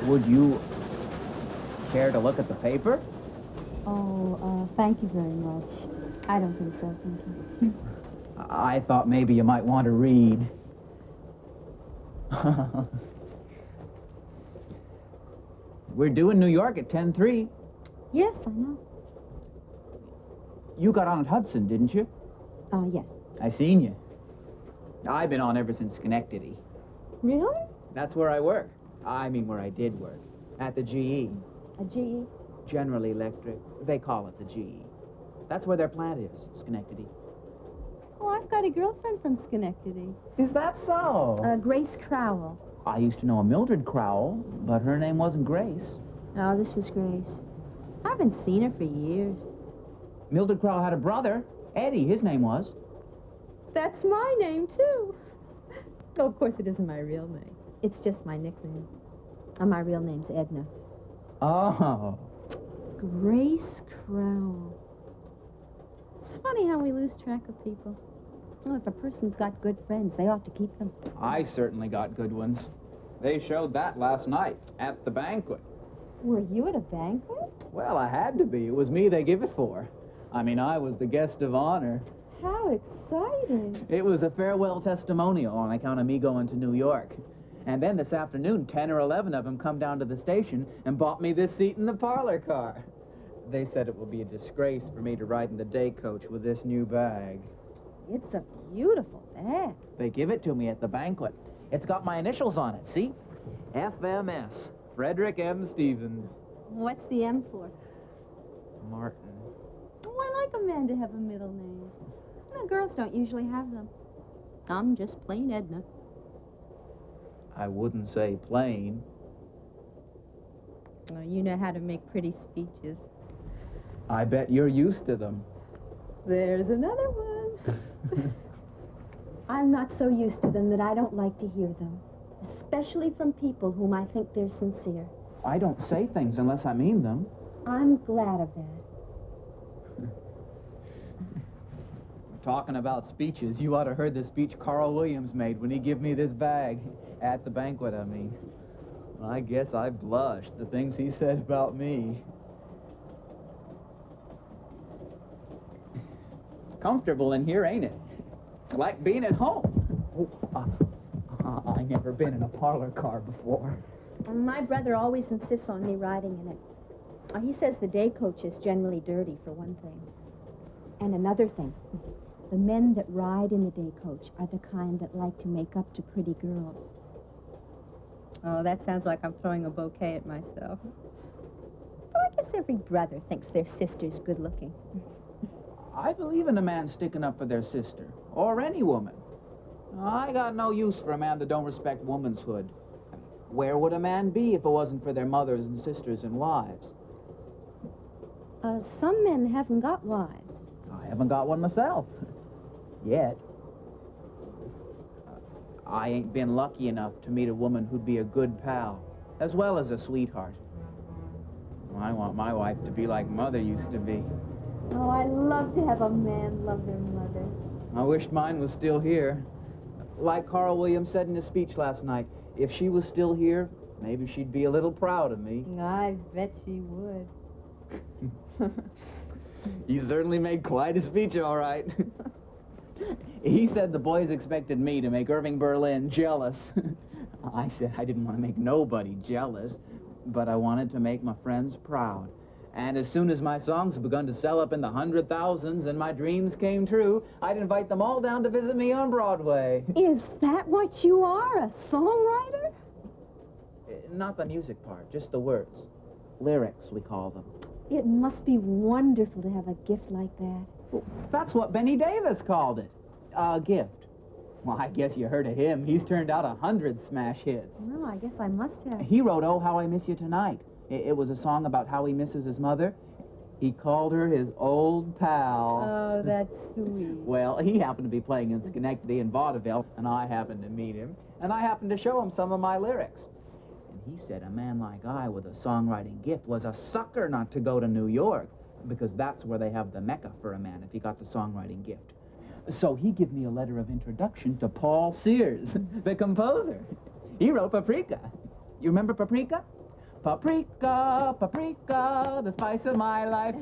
Would you care to look at the paper? Oh, thank you very much. I don't think so, thank you. I thought maybe you might want to read. We're due in New York at 10:03. Yes, I know. You got on at Hudson, didn't you? Yes. I seen you. I've been on ever since Schenectady. Really? That's where I work. I mean, where I did work. At the GE. A GE? General Electric. They call it the GE. That's where their plant is, Schenectady. Oh, I've got a girlfriend from Schenectady. Is that so? Grace Crowell. I used to know a Mildred Crowell, but her name wasn't Grace. Oh, this was Grace. I haven't seen her for years. Mildred Crowell had a brother, Eddie, his name was. That's my name, too. Oh, of course, it isn't my real name. It's just my nickname. And my real name's Edna. Oh. Grace Crowell. It's funny how we lose track of people. Well, if a person's got good friends, they ought to keep them. I certainly got good ones. They showed that last night at the banquet. Were you at a banquet? Well, I had to be. It was me they give it for. I mean, I was the guest of honor. How exciting. It was a farewell testimonial on account of me going to New York. And then this afternoon, 10 or 11 of them come down to the station and bought me this seat in the parlor car. They said it will be a disgrace for me to ride in the day coach with this new bag. It's a beautiful bag. They give it to me at the banquet. It's got my initials on it, see? FMS, Frederick M. Stevens. What's the M for? Martin. Oh, I like a man to have a middle name. No, girls don't usually have them. I'm just plain Edna. I wouldn't say plain. Oh, you know how to make pretty speeches. I bet you're used to them. There's another one. I'm not so used to them that I don't like to hear them, especially from people whom I think they're sincere. I don't say things unless I mean them. I'm glad of that. Talking about speeches, you ought to heard the speech Carl Williams made when he give me this bag. At the banquet, I mean. I guess I blushed, the things he said about me. Comfortable in here, ain't it? Like being at home. Oh, I never been in a parlor car before. My brother always insists on me riding in it. He says the day coach is generally dirty, for one thing. And another thing, the men that ride in the day coach are the kind that like to make up to pretty girls. Oh, that sounds like I'm throwing a bouquet at myself. But I guess every brother thinks their sister's good looking. I believe in a man sticking up for their sister, or any woman. I got no use for a man that don't respect woman'shood. Where would a man be if it wasn't for their mothers and sisters and wives? Some men haven't got wives. I haven't got one myself. Yet. I ain't been lucky enough to meet a woman who'd be a good pal, as well as a sweetheart. I want my wife to be like Mother used to be. Oh, I love to have a man love their mother. I wished mine was still here. Like Carl Williams said in his speech last night, if she was still here, maybe she'd be a little proud of me. I bet she would. He certainly made quite a speech, all right. He said the boys expected me to make Irving Berlin jealous. I said I didn't want to make nobody jealous, but I wanted to make my friends proud. And as soon as my songs begun to sell up in the 100,000s and my dreams came true, I'd invite them all down to visit me on Broadway. Is that what you are, a songwriter? Not the music part, just the words. Lyrics, we call them. It must be wonderful to have a gift like that. Well, that's what Benny Davis called it. A gift. Well, I guess you heard of him. He's turned out 100 smash hits. No, I guess I must have. He wrote Oh, How I Miss You Tonight. It was a song about how he misses his mother. He called her his old pal. Oh, that's sweet. Well, he happened to be playing in Schenectady and vaudeville, and I happened to meet him, and I happened to show him some of my lyrics. And he said a man like I with a songwriting gift was a sucker not to go to New York, because that's where they have the mecca for a man if he got the songwriting gift. So he gave me a letter of introduction to Paul Sears, the composer. He wrote Paprika. You remember Paprika? Paprika, paprika, the spice of my life.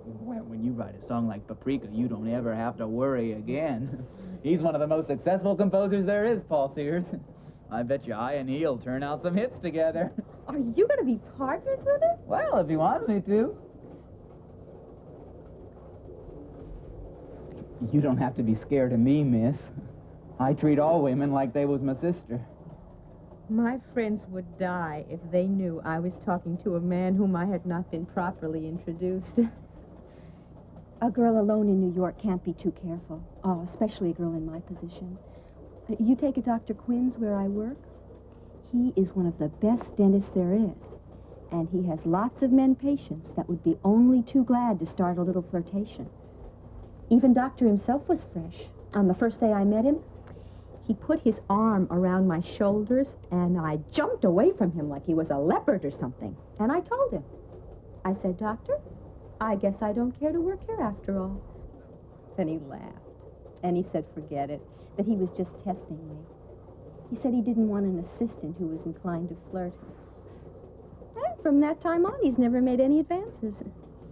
Well, when you write a song like Paprika, you don't ever have to worry again. He's one of the most successful composers there is, Paul Sears. I bet you I and he'll turn out some hits together. Are you going to be partners with him? Well, if he wants me to. You don't have to be scared of me, miss. I treat all women like they was my sister. My friends would die if they knew I was talking to a man whom I had not been properly introduced. A girl alone in New York can't be too careful. Oh, especially a girl in my position. You take a Dr. Quinn's where I work. He is one of the best dentists there is. And he has lots of men patients that would be only too glad to start a little flirtation. Even Doctor himself was fresh. On the first day I met him, he put his arm around my shoulders, and I jumped away from him like he was a leopard or something. And I told him. I said, Doctor, I guess I don't care to work here after all. Then he laughed, and he said, forget it, that he was just testing me. He said he didn't want an assistant who was inclined to flirt. And from that time on, he's never made any advances,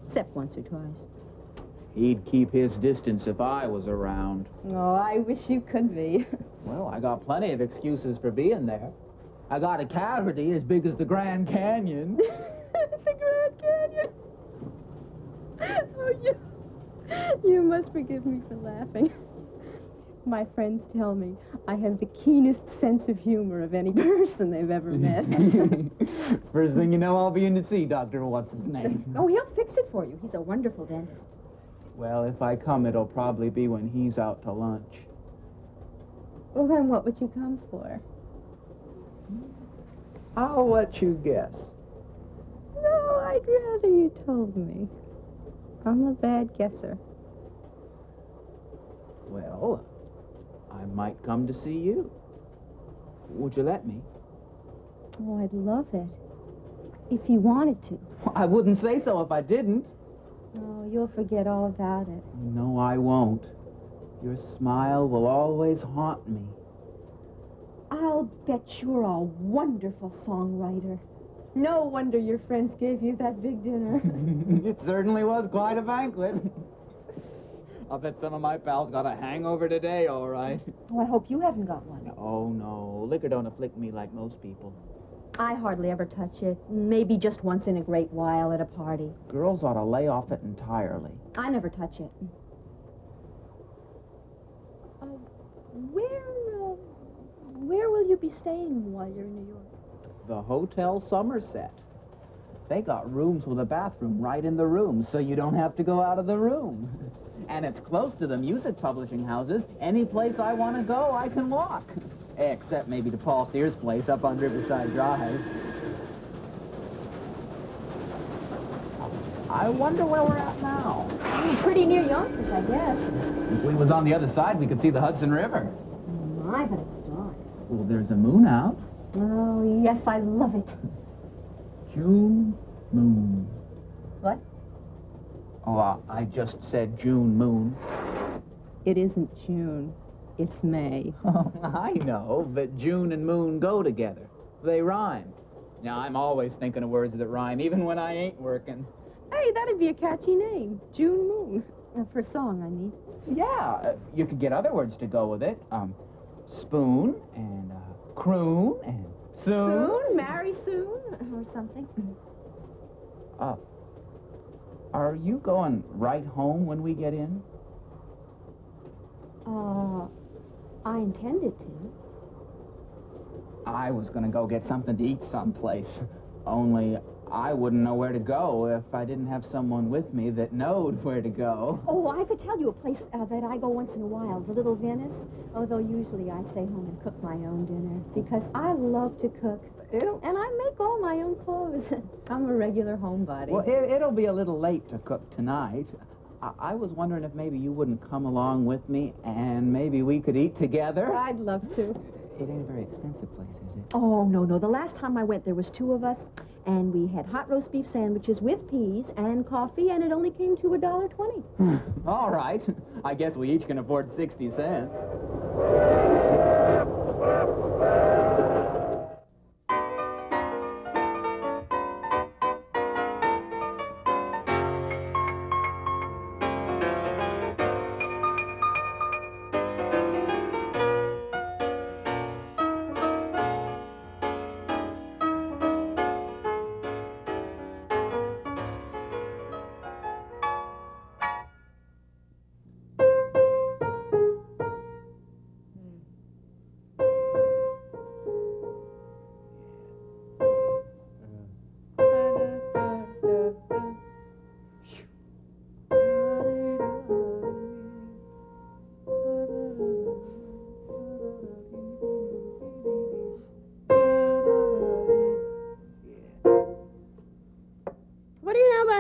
except once or twice. He'd keep his distance if I was around. Oh, I wish you could be. Well, I got plenty of excuses for being there. I got a cavity as big as the Grand Canyon. The Grand Canyon. Oh, you must forgive me for laughing. My friends tell me I have the keenest sense of humor of any person they've ever met. First thing you know, I'll be in to see Dr. What's-His-Name. Oh, he'll fix it for you. He's a wonderful dentist. Well, if I come, it'll probably be when he's out to lunch. Well, then what would you come for? I'll let you guess. No, I'd rather you told me. I'm a bad guesser. Well, I might come to see you. Would you let me? Oh, I'd love it. If you wanted to. I wouldn't say so if I didn't. Oh, you'll forget all about it. No, I won't. Your smile will always haunt me. I'll bet you're a wonderful songwriter. No wonder your friends gave you that big dinner. It certainly was quite a banquet. I'll bet some of my pals got a hangover today, all right. Oh, I hope you haven't got one. Oh, no. Liquor don't afflict me like most people. I hardly ever touch it. Maybe just once in a great while at a party. Girls ought to lay off it entirely. I never touch it. Where will you be staying while you're in New York? The Hotel Somerset. They got rooms with a bathroom right in the room, so you don't have to go out of the room. And it's close to the music publishing houses. Any place I want to go, I can walk. Except maybe to Paul Sears' place up on Riverside Drive. I wonder where we're at now. Pretty near Yonkers, I guess. If we was on the other side, we could see the Hudson River. My, but it's dark. Well, there's a moon out. Oh, yes, I love it. June moon. What? Oh, I just said June moon. It isn't June. It's May. I know, but June and moon go together. They rhyme. Now, I'm always thinking of words that rhyme, even when I ain't working. Hey, that'd be a catchy name. June Moon. For a song, I mean. Yeah, you could get other words to go with it. Spoon and croon and soon. Soon? Marry soon? Or something. Are you going right home when we get in? I intended to. I was gonna go get something to eat someplace. Only I wouldn't know where to go if I didn't have someone with me that knowed where to go. Oh, I could tell you a place that I go once in a while, the Little Venice. Although usually I stay home and cook my own dinner because I love to cook. And I make all my own clothes. I'm a regular homebody. Well, it'll be a little late to cook tonight. I was wondering if maybe you wouldn't come along with me and maybe we could eat together. I'd love to. It ain't a very expensive place, is it? Oh, no. The last time I went, there was 2 of us, and we had hot roast beef sandwiches with peas and coffee, and it only came to $1.20. All right. I guess we each can afford 60 cents.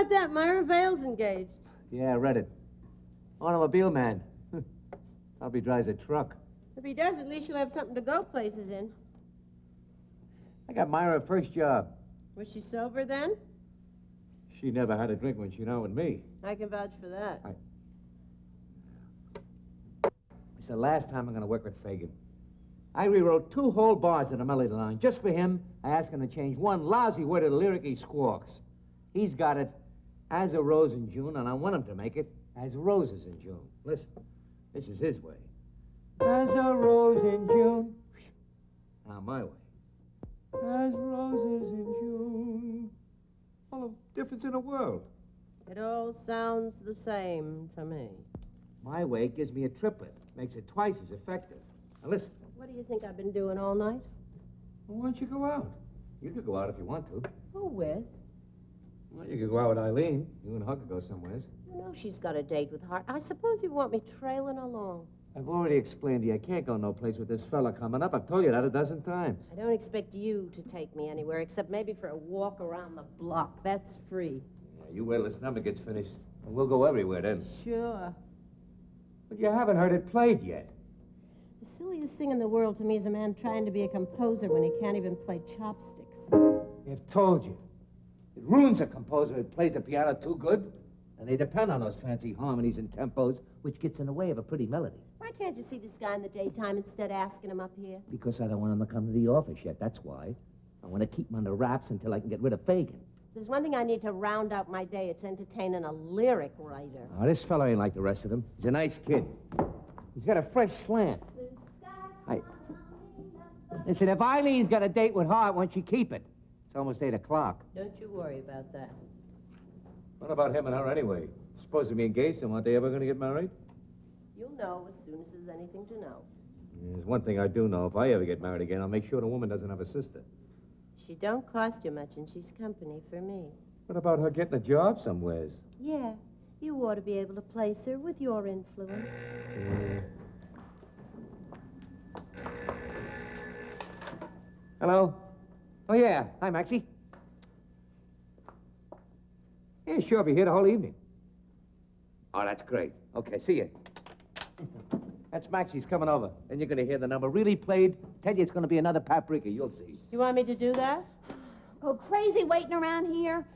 about that? Myra Vale's engaged. Yeah, I read it. Automobile man. Probably drives a truck. If he does, at least you'll have something to go places in. I got Myra her first job. Was she sober then? She never had a drink when she went out with me. I can vouch for that. It's the last time I'm going to work with Fagan. I rewrote 2 whole bars in the melody line. Just for him, I asked him to change one lousy word of the lyric he squawks. He's got it as a rose in June, and I want him to make it as roses in June. Listen, this is his way. As a rose in June. Now my way. As roses in June. All the difference in the world. It all sounds the same to me. My way gives me a triplet. Makes it twice as effective. Now listen. What do you think I've been doing all night? Well, why don't you go out? You could go out if you want to. Who with? Well, you could go out with Eileen. You and her could go somewheres. You know she's got a date with Hart. I suppose you want me trailing along. I've already explained to you I can't go no place with this fella coming up. I've told you that a dozen times. I don't expect you to take me anywhere, except maybe for a walk around the block. That's free. Yeah, you wait till this number gets finished, and we'll go everywhere then. Sure. But you haven't heard it played yet. The silliest thing in the world to me is a man trying to be a composer when he can't even play chopsticks. I've told you. It ruins a composer who plays the piano too good, and they depend on those fancy harmonies and tempos, which gets in the way of a pretty melody. Why can't you see this guy in the daytime instead of asking him up here? Because I don't want him to come to the office yet, that's why. I want to keep him under wraps until I can get rid of Fagan. There's one thing I need to round out my day. It's entertaining a lyric writer. Oh, this fellow ain't like the rest of them. He's a nice kid. He's got a fresh slant. Listen, if Eileen's got a date with Hart, why don't you keep it? It's almost 8 o'clock. Don't you worry about that. What about him and her anyway? Supposed to be engaged, and aren't they ever going to get married? You'll know as soon as there's anything to know. There's one thing I do know. If I ever get married again, I'll make sure the woman doesn't have a sister. She don't cost you much, and she's company for me. What about her getting a job somewheres? Yeah, you ought to be able to place her with your influence. Hello? Oh, yeah. Hi, Maxie. Yeah, sure. I'll be here the whole evening. Oh, that's great. Okay, see you. That's Maxie's coming over. Then you're going to hear the number really played. Tell you it's going to be another paprika. You'll see. You want me to do that? Go crazy waiting around here.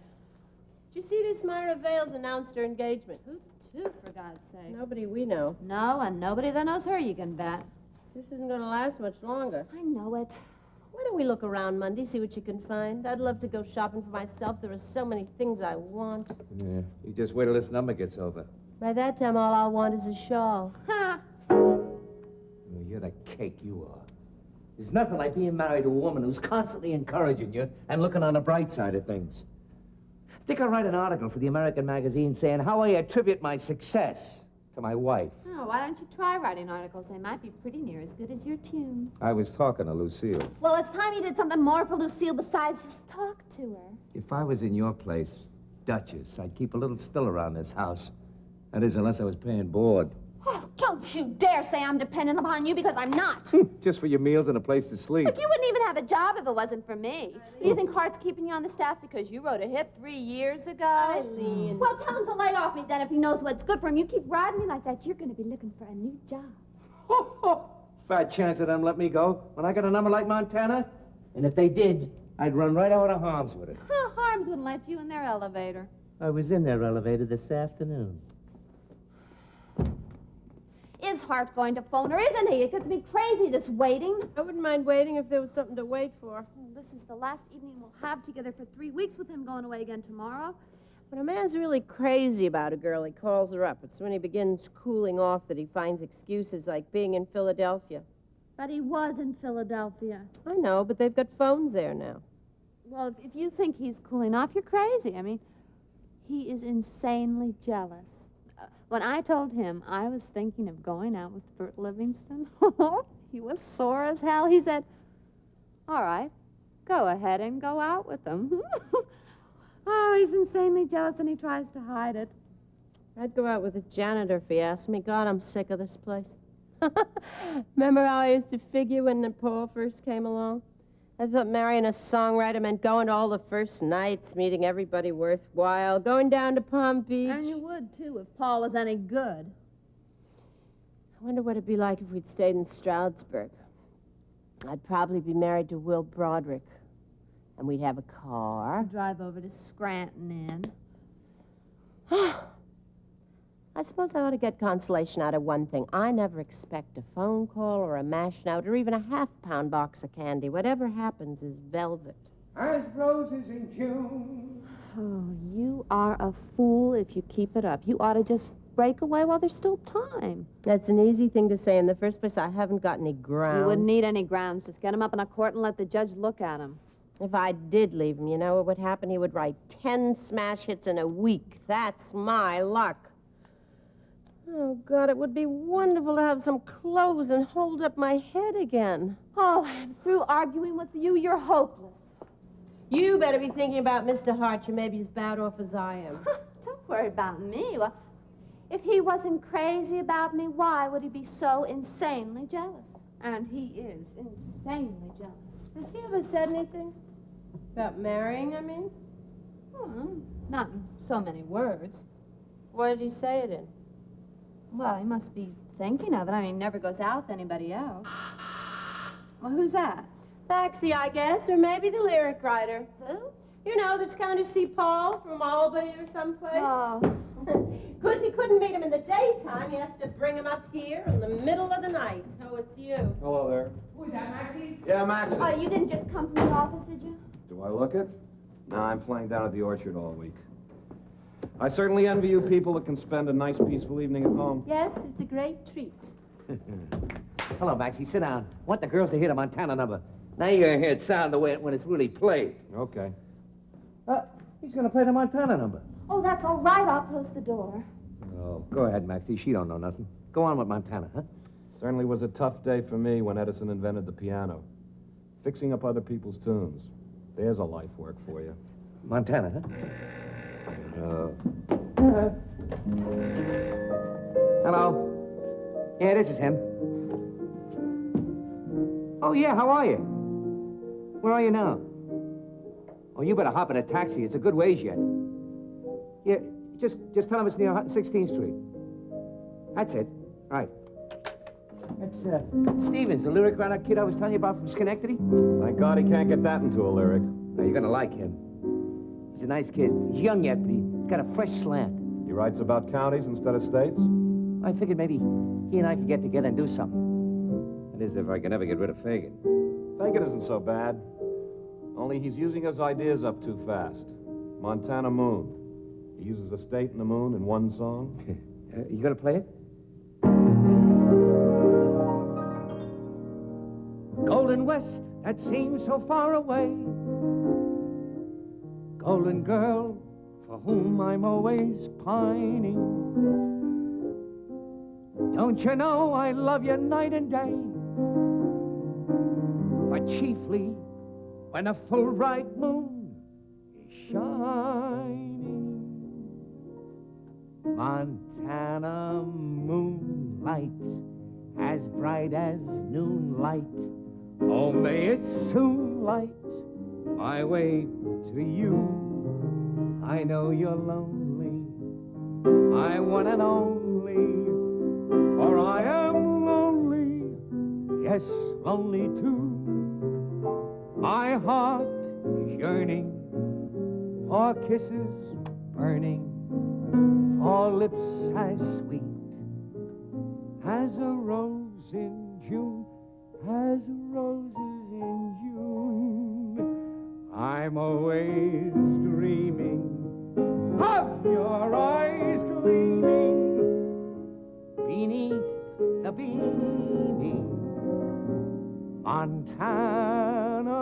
Did you see this? Myra Vale's announced her engagement. Who to, for God's sake? Nobody we know. No, and nobody that knows her, you can bet. This isn't going to last much longer. I know it. Why don't we look around Monday, see what you can find? I'd love to go shopping for myself. There are so many things I want. Yeah, you just wait till this number gets over. By that time, all I'll want is a shawl. Ha! Oh, you're the cake you are. There's nothing like being married to a woman who's constantly encouraging you and looking on the bright side of things. I think I'll write an article for the American magazine saying how I attribute my success to my wife. Oh, why don't you try writing articles? They might be pretty near as good as your tunes. I was talking to Lucille. Well, it's time you did something more for Lucille besides just talk to her. If I was in your place, Duchess, I'd keep a little still around this house. That is, unless I was paying board. Oh, don't you dare say I'm dependent upon you, because I'm not. Just for your meals and a place to sleep. Look, you wouldn't even have a job if it wasn't for me. Do you think Hart's keeping you on the staff because you wrote a hit 3 years ago? Eileen. Well, tell him to lay off me then if he knows what's good for him. You keep riding me like that, you're going to be looking for a new job. Fat chance of them let me go when I got a number like Montana. And if they did, I'd run right out of Harms with it. Harms wouldn't let you in their elevator. I was in their elevator this afternoon. Is Hart going to phone her, isn't he? It gets me crazy, this waiting. I wouldn't mind waiting if there was something to wait for. This is the last evening we'll have together for 3 weeks with him going away again tomorrow. When a man's really crazy about a girl, he calls her up. It's when he begins cooling off that he finds excuses like being in Philadelphia. But he was in Philadelphia. I know, but they've got phones there now. Well, if you think he's cooling off, you're crazy. I mean, he is insanely jealous. When I told him I was thinking of going out with Bert Livingston, he was sore as hell. He said, all right, go ahead and go out with him. Oh, he's insanely jealous and he tries to hide it. I'd go out with a janitor if he asked me. God, I'm sick of this place. Remember how I used to figure when Nepal first came along? I thought marrying a songwriter meant going to all the first nights, meeting everybody worthwhile, going down to Palm Beach. And you would, too, if Paul was any good. I wonder what it'd be like if we'd stayed in Stroudsburg. I'd probably be married to Will Broderick. And we'd have a car. Drive over to Scranton in. I suppose I ought to get consolation out of one thing. I never expect a phone call or a mash out or even a half-pound box of candy. Whatever happens is velvet. As roses in June. Oh, you are a fool if you keep it up. You ought to just break away while there's still time. That's an easy thing to say. In the first place, I haven't got any grounds. You wouldn't need any grounds. Just get him up in a court and let the judge look at him. If I did leave him, you know what would happen? He would write 10 smash hits in a week. That's my luck. Oh, God, it would be wonderful to have some clothes and hold up my head again. Oh, I'm through arguing with you. You're hopeless. You better be thinking about Mr. Hart. You may be as bad off as I am. Don't worry about me. Well, if he wasn't crazy about me, why would he be so insanely jealous? And he is insanely jealous. Has he ever said anything? About marrying, I mean? Not in so many words. What did he say it in? Well, he must be thinking of it. I mean, he never goes out with anybody else. Well, who's that? Maxie, I guess, or maybe the lyric writer. Who? You know, that's coming to see Paul from Albany or someplace. Oh. Because he couldn't meet him in the daytime, he has to bring him up here in the middle of the night. Oh, it's you. Hello there. Who's that, Maxie? Yeah, Maxie. Oh, you didn't just come from the office, did you? Do I look it? No, I'm playing down at the orchard all week. I certainly envy you people that can spend a nice, peaceful evening at home. Yes, it's a great treat. Hello, Maxie. Sit down. Want the girls to hear the Montana number. Now you're going to hear it sound the way when it's really played. Okay. He's going to play the Montana number. Oh, that's all right. I'll close the door. Oh, go ahead, Maxie. She don't know nothing. Go on with Montana, huh? Certainly was a tough day for me when Edison invented the piano. Fixing up other people's tunes. There's a life work for you. Montana, huh? Hello. Yeah, this is him. Oh, yeah, how are you? Where are you now? Oh, you better hop in a taxi. It's a good ways yet. Yeah, just tell him it's near 116th Street. That's it. Right. That's, Stevens, the lyric writer kid I was telling you about from Schenectady. Thank God he can't get that into a lyric. Now, you're gonna like him. He's a nice kid. He's young yet, but he's got a fresh slant. He writes about counties instead of states? I figured maybe he and I could get together and do something. That is, if I can ever get rid of Fagin. Fagin isn't so bad. Only he's using his ideas up too fast. Montana Moon. He uses a state and the moon in one song. You gonna play it? Golden West, that seems so far away. Golden girl, for whom I'm always pining. Don't you know I love you night and day? But chiefly when a full bright moon is shining. Montana moonlight, as bright as noonlight. Oh, may it soon light my way to you. I know you're lonely, my one and only, for I am lonely, yes, lonely too. My heart is yearning for kisses burning, for lips as sweet as a rose in June, as roses in June. I'm always dreaming of your eyes gleaming beneath the beaming Montana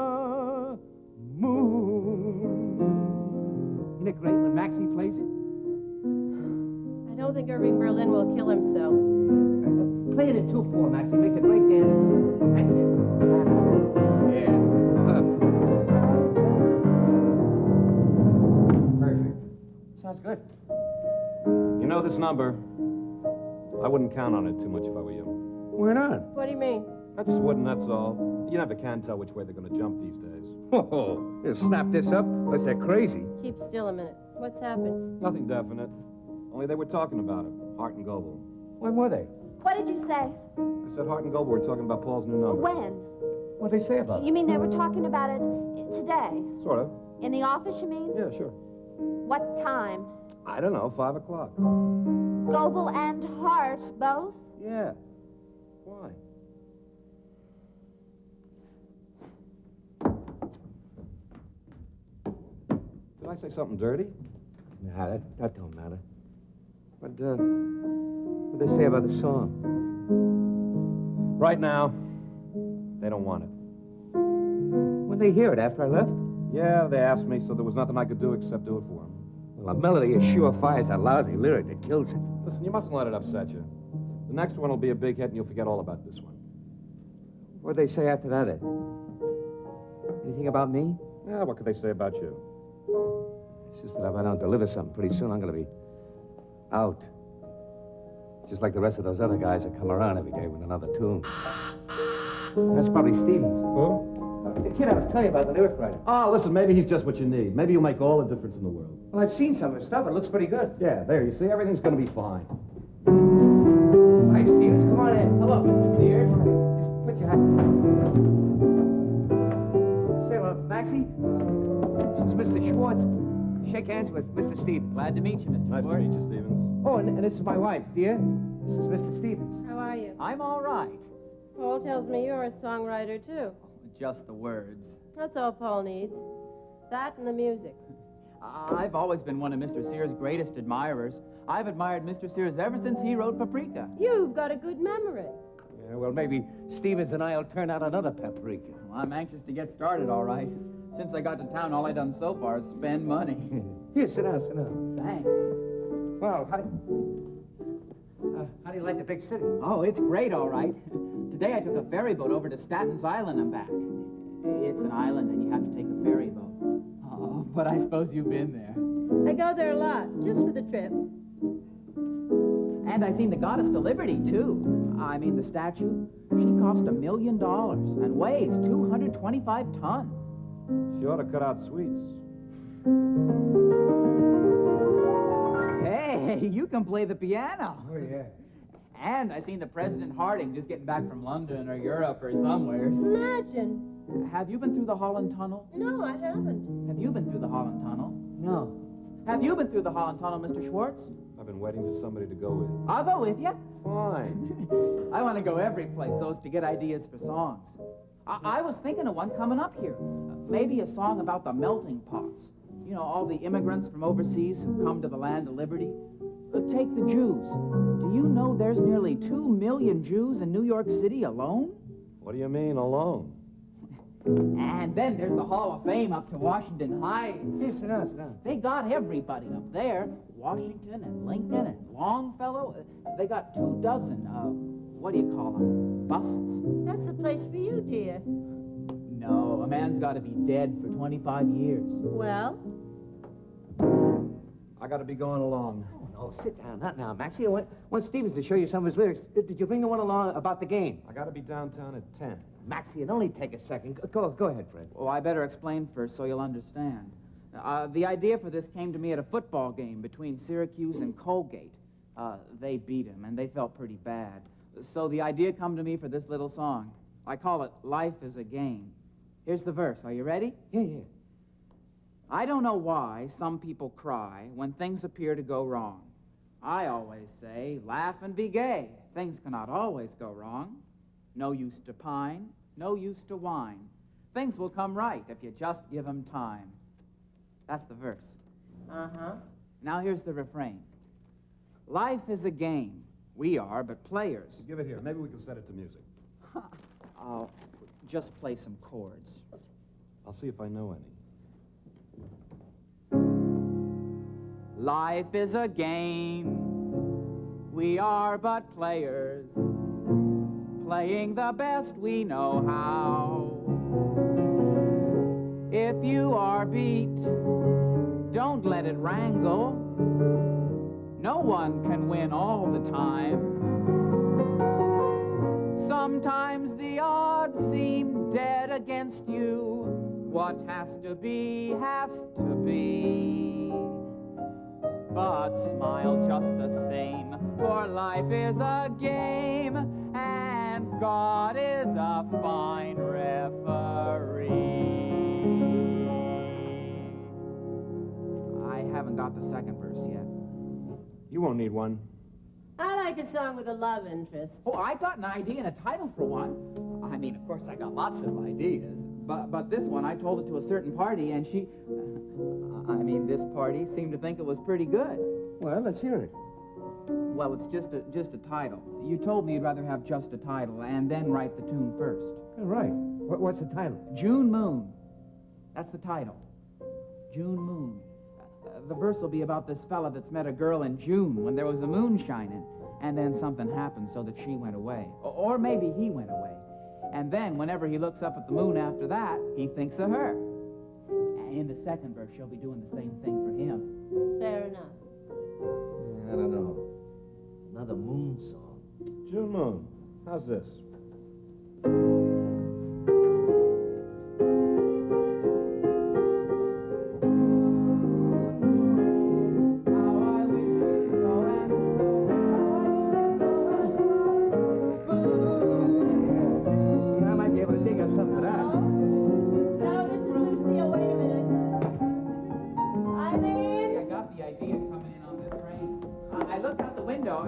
moon. Isn't it great when Maxie plays it? I don't think Irving Berlin will kill himself. Play it in 2/4, Maxie. Makes a great dance tune. That's it. Yeah. Perfect. Sounds good. You know this number? I wouldn't count on it too much if I were you. Why not? What do you mean? I just wouldn't, that's all. You never can tell which way they're going to jump these days. Whoa, you snap this up? What's that crazy? Keep still a minute. What's happened? Nothing definite. Only they were talking about it. Hart and Goebel. When were they? What did you say? I said Hart and Goebel were talking about Paul's new number. When? What'd they say about it? You mean they were talking about it today? Sort of. In the office, you mean? Yeah, sure. What time? I don't know, 5 o'clock. Goebel and Hart, both? Yeah. Why? Did I say something dirty? Nah, that don't matter. But, what'd they say about the song? Right now, they don't want it. When'd they hear it, after I left? Yeah, they asked me, so there was nothing I could do except do it for them. Well, a melody is sure fires that lousy lyric that kills it. Listen, you mustn't let it upset you. The next one will be a big hit, and you'll forget all about this one. What'd they say after that, Ed? Anything about me? Yeah, what could they say about you? It's just that if I don't deliver something pretty soon, I'm gonna be out. Just like the rest of those other guys that come around every day with another tune. That's probably Stevens. Who? The kid I was telling you about, the lyric writer. Oh, listen, maybe he's just what you need. Maybe he'll make all the difference in the world. Well, I've seen some of his stuff. It looks pretty good. Yeah, there, you see, everything's gonna be fine. Hi, Stevens. Come on in. Hello, Mr. Sears. Just put your hat. Say hello, Maxie. This is Mr. Schwartz. Shake hands with Mr. Stevens. Glad to meet you, Mr. Nice to Schwartz. meet you, Stevens. Oh, and this is my wife, dear. This is Mr. Stevens. How are you? I'm all right. Paul tells me you're a songwriter, too. Just the words. That's all Paul needs. That and the music. I've always been one of Mr. Sears' greatest admirers. I've admired Mr. Sears ever since he wrote Paprika. You've got a good memory. Yeah, well, maybe Stevens and I will turn out another paprika. Well, I'm anxious to get started, all right. Since I got to town, all I've done so far is spend money. Here, sit down, sit down. Thanks. Well, how do you like the big city? Oh, it's great, all right. Today I took a ferry boat over to Statten's Island and back. It's an island, and you have to take a ferry boat. Oh, but I suppose you've been there. I go there a lot, just for the trip. And I seen the Goddess of Liberty, too. I mean, the statue. She cost $1 million and weighs 225 tons. She ought to cut out sweets. Hey, you can play the piano. Oh, yeah. And I seen the President Harding just getting back from London or Europe or somewheres. Imagine. Have you been through the Holland Tunnel? No, I haven't. Have you been through the Holland Tunnel? No. Have you been through the Holland Tunnel, Mr. Schwartz? I've been waiting for somebody to go with. I'll go with you. Fine. I want to go every place so as to get ideas for songs. I was thinking of one coming up here. Maybe a song about the melting pots. You know, all the immigrants from overseas who've come to the land of liberty. Take the Jews. Do you know there's nearly 2 million Jews in New York City alone? What do you mean, alone? And then there's the Hall of Fame up to Washington Heights. Here, sit down, sit down. They got everybody up there. Washington and Lincoln and Longfellow. They got 24, what do you call them, busts? That's the place for you, dear. No, a man's got to be dead for 25 years. Well? I gotta be going along. Oh, no, sit down. Not now, Maxie. I want Stevens to show you some of his lyrics. Did you bring the one along about the game? I gotta be downtown at 10. Maxie, it'll only take a second. Go ahead, Fred. Well, I better explain first so you'll understand. The idea for this came to me at a football game between Syracuse and Colgate. They beat him, and they felt pretty bad. So the idea come to me for this little song. I call it Life is a Game. Here's the verse. Are you ready? Yeah. I don't know why some people cry when things appear to go wrong. I always say, laugh and be gay. Things cannot always go wrong. No use to pine, no use to whine. Things will come right if you just give them time. That's the verse. Uh-huh. Now here's the refrain. Life is a game. We are but players. Give it here. Maybe we can set it to music. I'll just play some chords. I'll see if I know any. Life is a game. We are but players, playing the best we know how. If you are beat, don't let it wrangle. No one can win all the time. Sometimes the odds seem dead against you. What has to be, has to be. But smile just the same, for life is a game, and God is a fine referee. I haven't got the second verse yet. You won't need one. I like a song with a love interest. Oh, I got an idea and a title for one. I mean, of course, I got lots of ideas. But this one, I told it to a certain party, and she... this party seemed to think it was pretty good. Well, let's hear it. Well, it's just a title. You told me you'd rather have just a title, and then write the tune first. Right. What's the title? June Moon. That's the title. June Moon. The verse will be about this fella that's met a girl in June when there was a moon shining, and then something happened so that she went away. Or maybe he went away. And then, whenever he looks up at the moon after that, he thinks of her. And in the second verse, she'll be doing the same thing for him. Fair enough. I don't know. Another moon song. June Moon. How's this? I might be able to dig up something for that. No, this is Lucille. Wait a minute. Eileen? I got the idea coming in on this train. I looked out the window.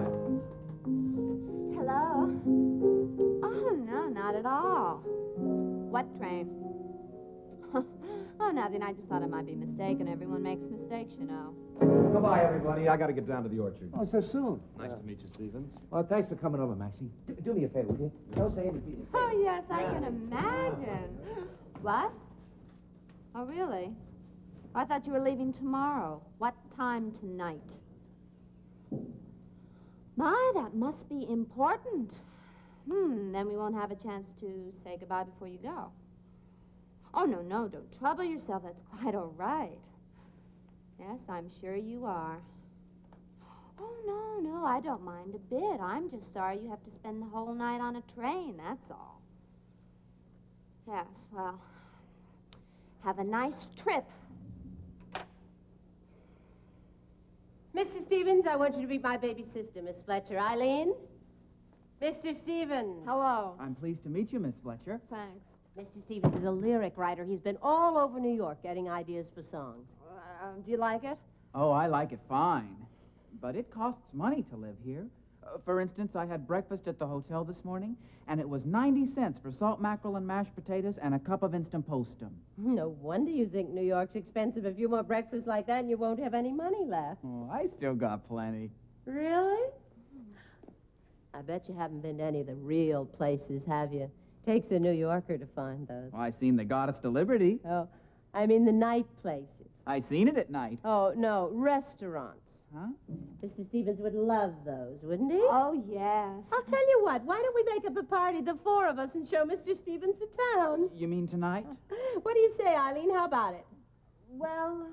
Hello? Oh, no, not at all. What train? Oh, nothing. I just thought I might be mistaken. Everyone makes mistakes, you know. Goodbye, everybody. I gotta get down to the orchard. Oh, so soon. Nice to meet you, Stevens. Well, thanks for coming over, Maxie. Do me a favor, will you? Don't say anything. Oh, yes, I can imagine. What? Oh, really? I thought you were leaving tomorrow. What time tonight? My, that must be important. Then we won't have a chance to say goodbye before you go. Oh, no, don't trouble yourself. That's quite all right. Yes, I'm sure you are. Oh, no, I don't mind a bit. I'm just sorry you have to spend the whole night on a train, that's all. Yes, well, have a nice trip. Mrs. Stevens, I want you to be my baby sister, Miss Fletcher. Eileen? Mr. Stevens. Hello. I'm pleased to meet you, Miss Fletcher. Thanks. Mr. Stevens is a lyric writer. He's been all over New York getting ideas for songs. Do you like it? Oh, I like it fine. But it costs money to live here. For instance, I had breakfast at the hotel this morning, and it was 90 cents for salt mackerel and mashed potatoes and a cup of instant postum. No wonder you think New York's expensive. If you want breakfast like that, and you won't have any money left. Oh, I still got plenty. Really? I bet you haven't been to any of the real places, have you? Takes a New Yorker to find those. Well, I seen the Goddess to Liberty. Oh, I mean the night places. I seen it at night. Oh, no, restaurants. Huh? Mr. Stevens would love those, wouldn't he? Oh, yes. I'll tell you what, why don't we make up a party, the four of us, and show Mr. Stevens the town? You mean tonight? What do you say, Eileen? How about it? Well,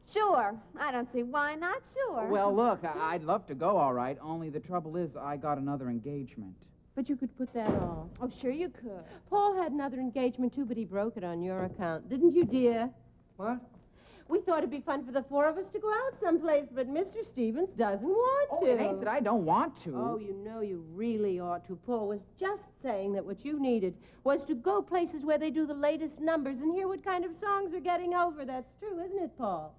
sure. I don't see why not, sure. Well, look, I'd love to go, all right, only the trouble is I got another engagement. But you could put that off. Oh, sure you could. Paul had another engagement, too, but he broke it on your account. Didn't you, dear? What? We thought it'd be fun for the four of us to go out someplace, but Mr. Stevens doesn't want Oh, to. it ain't that I don't want to. Oh, you know you really ought to. Paul was just saying that what you needed was to go places where they do the latest numbers and hear what kind of songs are getting over. That's true, isn't it, Paul?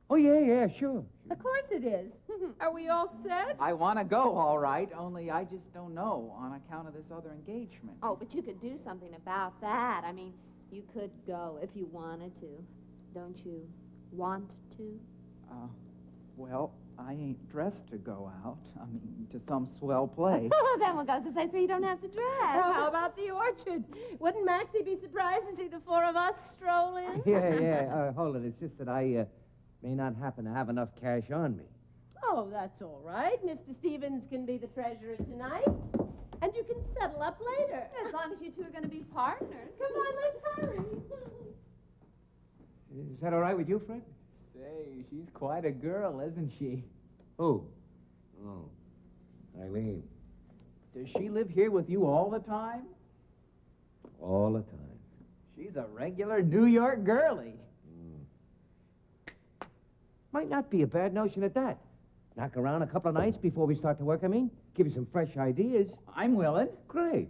Oh, yeah, sure. Of course it is. Are we all set? I want to go, all right, only I just don't know on account of this other engagement. Oh, but you could do something about that. I mean, you could go if you wanted to. Don't you want to? Well, I ain't dressed to go out. I mean, to some swell place. Then we'll go to a place where you don't have to dress. Oh, how about the orchard? Wouldn't Maxie be surprised to see the four of us stroll in? Yeah. Hold it. It's just that I may not happen to have enough cash on me. Oh, that's all right. Mr. Stevens can be the treasurer tonight, and you can settle up later. As long as you two are going to be partners. Come on, let's hurry. Is that all right with you, Fred? Say, she's quite a girl, isn't she? Who? Oh, Eileen. Does she live here with you all the time? All the time. She's a regular New York girlie. Might not be a bad notion at that. Knock around a couple of nights before we start to work, I mean. Give you some fresh ideas. I'm willing. Great.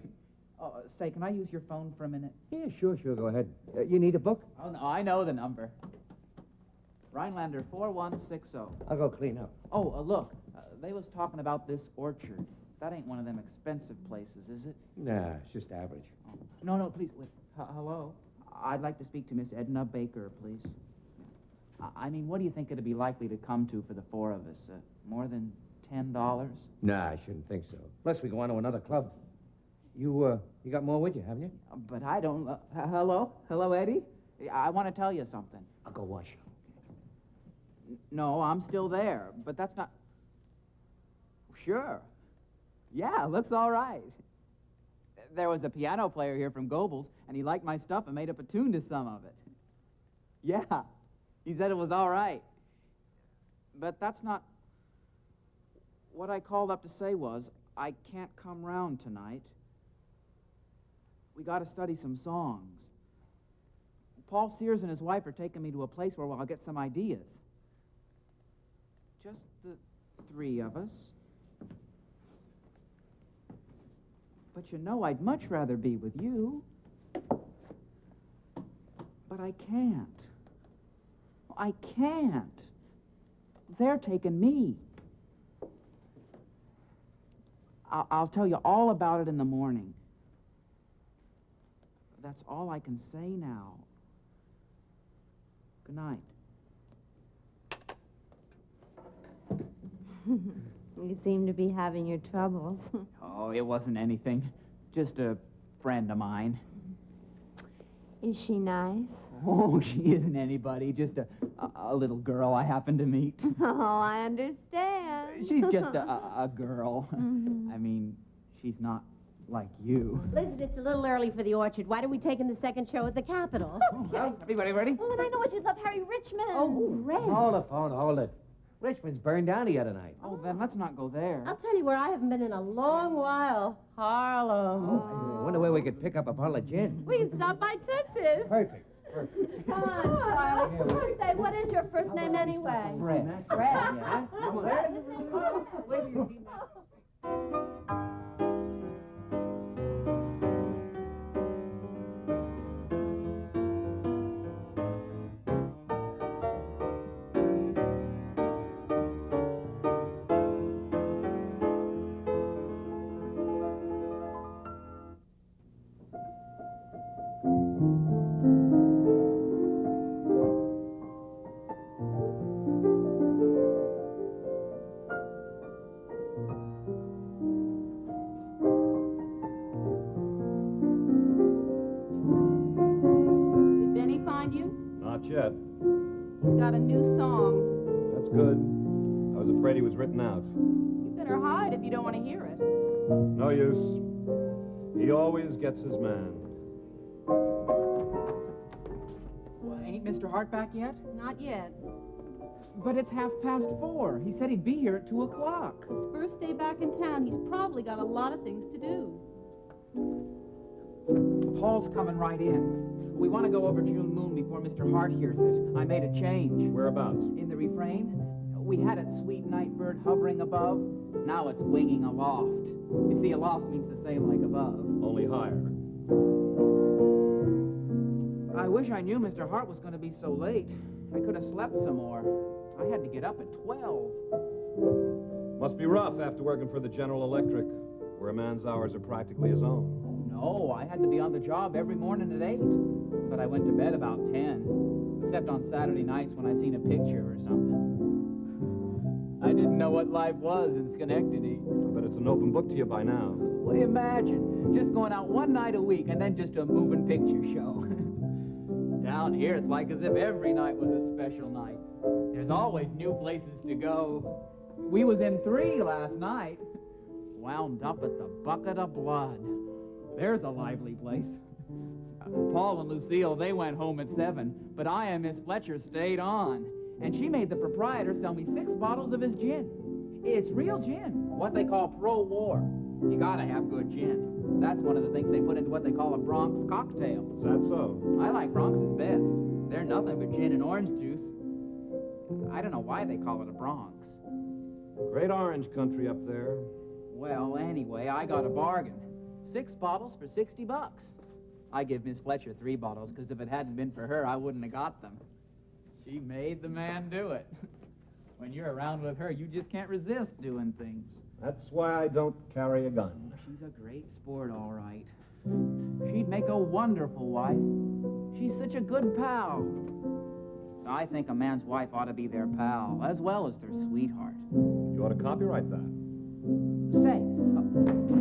Say, can I use your phone for a minute? Yeah, sure, go ahead. You need a book? Oh, no, I know the number. Rhinelander 4160. I'll go clean up. Oh, look, they was talking about this orchard. That ain't one of them expensive places, is it? Nah, it's just average. Oh. No, please, wait. Hello? I'd like to speak to Miss Edna Baker, please. I mean, what do you think it'd be likely to come to for the four of us? More than $10? Nah, I shouldn't think so. Unless we go on to another club. You got more with you, haven't you? But I don't... hello? Hello, Eddie? I want to tell you something. I'll go wash you. No, I'm still there, but that's not... Sure. Yeah, looks all right. There was a piano player here from Goebel's, and he liked my stuff and made up a tune to some of it. Yeah, he said it was all right. But that's not... What I called up to say was, I can't come round tonight. We got to study some songs. Paul Sears and his wife are taking me to a place where I'll get some ideas. Just the three of us. But you know I'd much rather be with you. But I can't. I can't. They're taking me. I'll tell you all about it in the morning. That's all I can say now. Good night. You seem to be having your troubles. Oh, it wasn't anything. Just a friend of mine. Is she nice? Oh, she isn't anybody. Just a little girl I happened to meet. Oh, I understand. She's just a girl. I mean, she's not like you. Listen, it's a little early for the orchard. Why don't we take in the second show at the Capitol? Well, everybody ready? Oh, and I know what you'd love, Harry Richmond. Oh, great. Hold the phone, hold it. Richmond's burned down the other night. Oh, then let's not go there. I'll tell you where I haven't been in a long while. Harlem. I wonder where we could pick up a bottle of gin. We can stop by Tootsie's. Perfect. Come on, Charlie. Oh, say, what is your first name anyway? Fred. Fred. Yeah? Come on. Where is his name? Did Benny find you? Not yet. He's got a new song. That's good. I was afraid he was written out. You better hide if you don't want to hear it. No use. He always gets his man. Well, ain't Mr. Hart back yet? Not yet. But it's 4:30. He said he'd be here at 2 o'clock. His first day back in town, he's probably got a lot of things to do. Paul's coming right in. We want to go over June Moon before Mr. Hart hears it. I made a change. Whereabouts? In the refrain, we had it sweet night bird hovering above. Now it's winging aloft. You see, aloft means the same like above. Only higher. I wish I knew Mr. Hart was going to be so late. I could have slept some more. I had to get up at 12. Must be rough after working for the General Electric, where a man's hours are practically his own. Oh, no, I had to be on the job every morning at 8. But I went to bed about 10. Except on Saturday nights when I seen a picture or something. I didn't know what life was in Schenectady. I bet it's an open book to you by now. Well, imagine, just going out one night a week and then just a moving picture show. Down here, it's like as if every night was a special night. There's always new places to go. We was in 3 last night. Wound up at the Bucket of Blood. There's a lively place. Paul and Lucille, they went home at 7, but I and Miss Fletcher stayed on. And she made the proprietor sell me 6 bottles of his gin. It's real gin, what they call pro-war. You gotta have good gin. That's one of the things they put into what they call a Bronx cocktail. Is that so? I like Bronx's best. They're nothing but gin and orange juice. I don't know why they call it a Bronx. Great orange country up there. Well, anyway, I got a bargain. 6 bottles for $60. I give Miss Fletcher 3 bottles, because if it hadn't been for her, I wouldn't have got them. She made the man do it. When you're around with her, you just can't resist doing things. That's why I don't carry a gun. She's a great sport, all right. She'd make a wonderful wife. She's such a good pal. I think a man's wife ought to be their pal, as well as their sweetheart. You ought to copyright that. Say,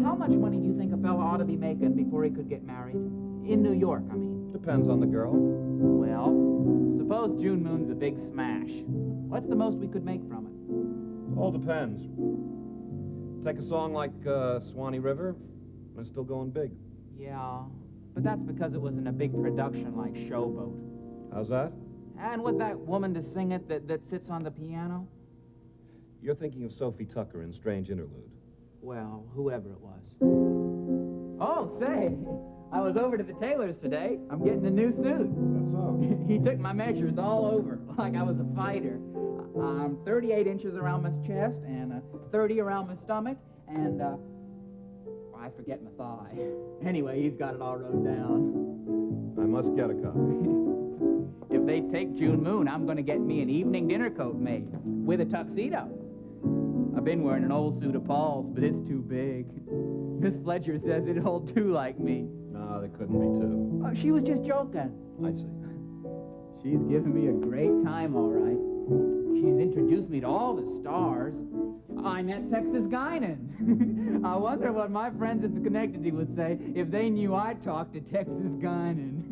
how much money do you think a fella ought to be making before he could get married? In New York, I mean. Depends on the girl. Well, suppose June Moon's a big smash. What's the most we could make from it? All depends. Take a song like Swanee River, and it's still going big. Yeah, but that's because it was in a big production like Showboat. How's that? And with that woman to sing it that sits on the piano? You're thinking of Sophie Tucker in Strange Interlude. Well, whoever it was. Oh, say, I was over to the tailor's today. I'm getting a new suit. That's so. He took my measures all over, like I was a fighter. I'm 38 inches around my chest, and 30 around my stomach, and, I forget my thigh. Anyway, he's got it all wrote down. I must get a copy. If they take June Moon, I'm going to get me an evening dinner coat made, with a tuxedo. I've been wearing an old suit of Paul's, but it's too big. Miss Fletcher says it'd hold 2 like me. No, there couldn't be 2. Oh, she was just joking. I see. She's giving me a great time, all right. She's introduced me to all the stars. I met Texas Guinan. I wonder what my friends at Schenectady would say if they knew I talked to Texas Guinan.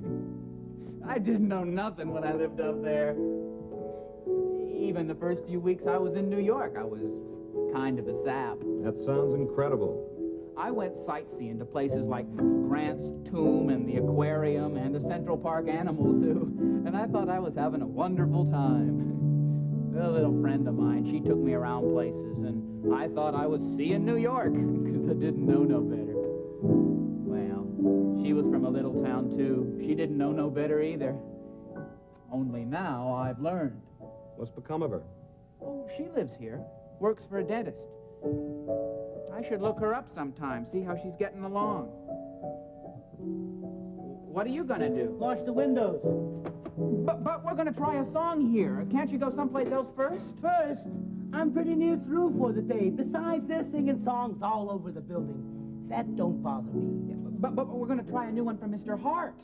I didn't know nothing when I lived up there. Even the first few weeks I was in New York, I was kind of a sap. That sounds incredible. I went sightseeing to places like Grant's Tomb and the Aquarium and the Central Park Animal Zoo, and I thought I was having a wonderful time. A little friend of mine, she took me around places, and I thought I was seeing New York, because I didn't know no better. Well, she was from a little town, too. She didn't know no better either. Only now I've learned. What's become of her? Oh, she lives here, works for a dentist. I should look her up sometime, see how she's getting along. What are you gonna do? Wash the windows. But we're gonna try a song here. Can't you go someplace else first? First, I'm pretty near through for the day. Besides, they're singing songs all over the building. That don't bother me. But we're gonna try a new one from Mr. Hart.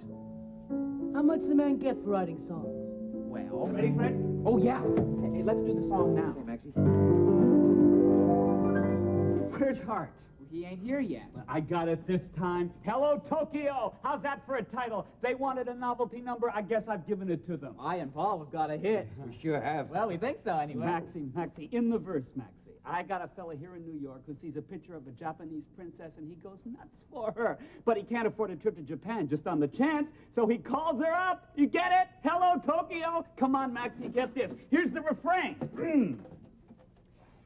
How much the man get for writing songs? Well, ready, Fred? Oh, yeah. Hey, let's do the song now. Hey, Maxie. Where's Hart? He ain't here yet. I got it this time. Hello, Tokyo! How's that for a title? They wanted a novelty number. I guess I've given it to them. I and Paul have got a hit. We sure have. Well, we think so anyway. Maxie, in the verse, Maxie. I got a fella here in New York who sees a picture of a Japanese princess and he goes nuts for her. But he can't afford a trip to Japan just on the chance, so he calls her up. You get it? Hello, Tokyo! Come on, Maxie, get this. Here's the refrain.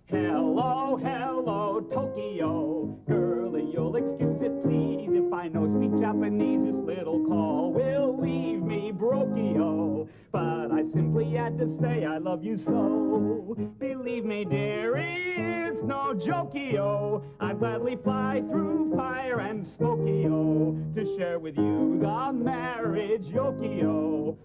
Hello, hello, Tokyo. Girlie, you'll excuse it, please. If I know speak Japanese, this little call will leave me brokio. But I simply had to say I love you so. Believe me, dearie, it's no jokio. I'd gladly fly through fire and smokio to share with you the marriage yokio.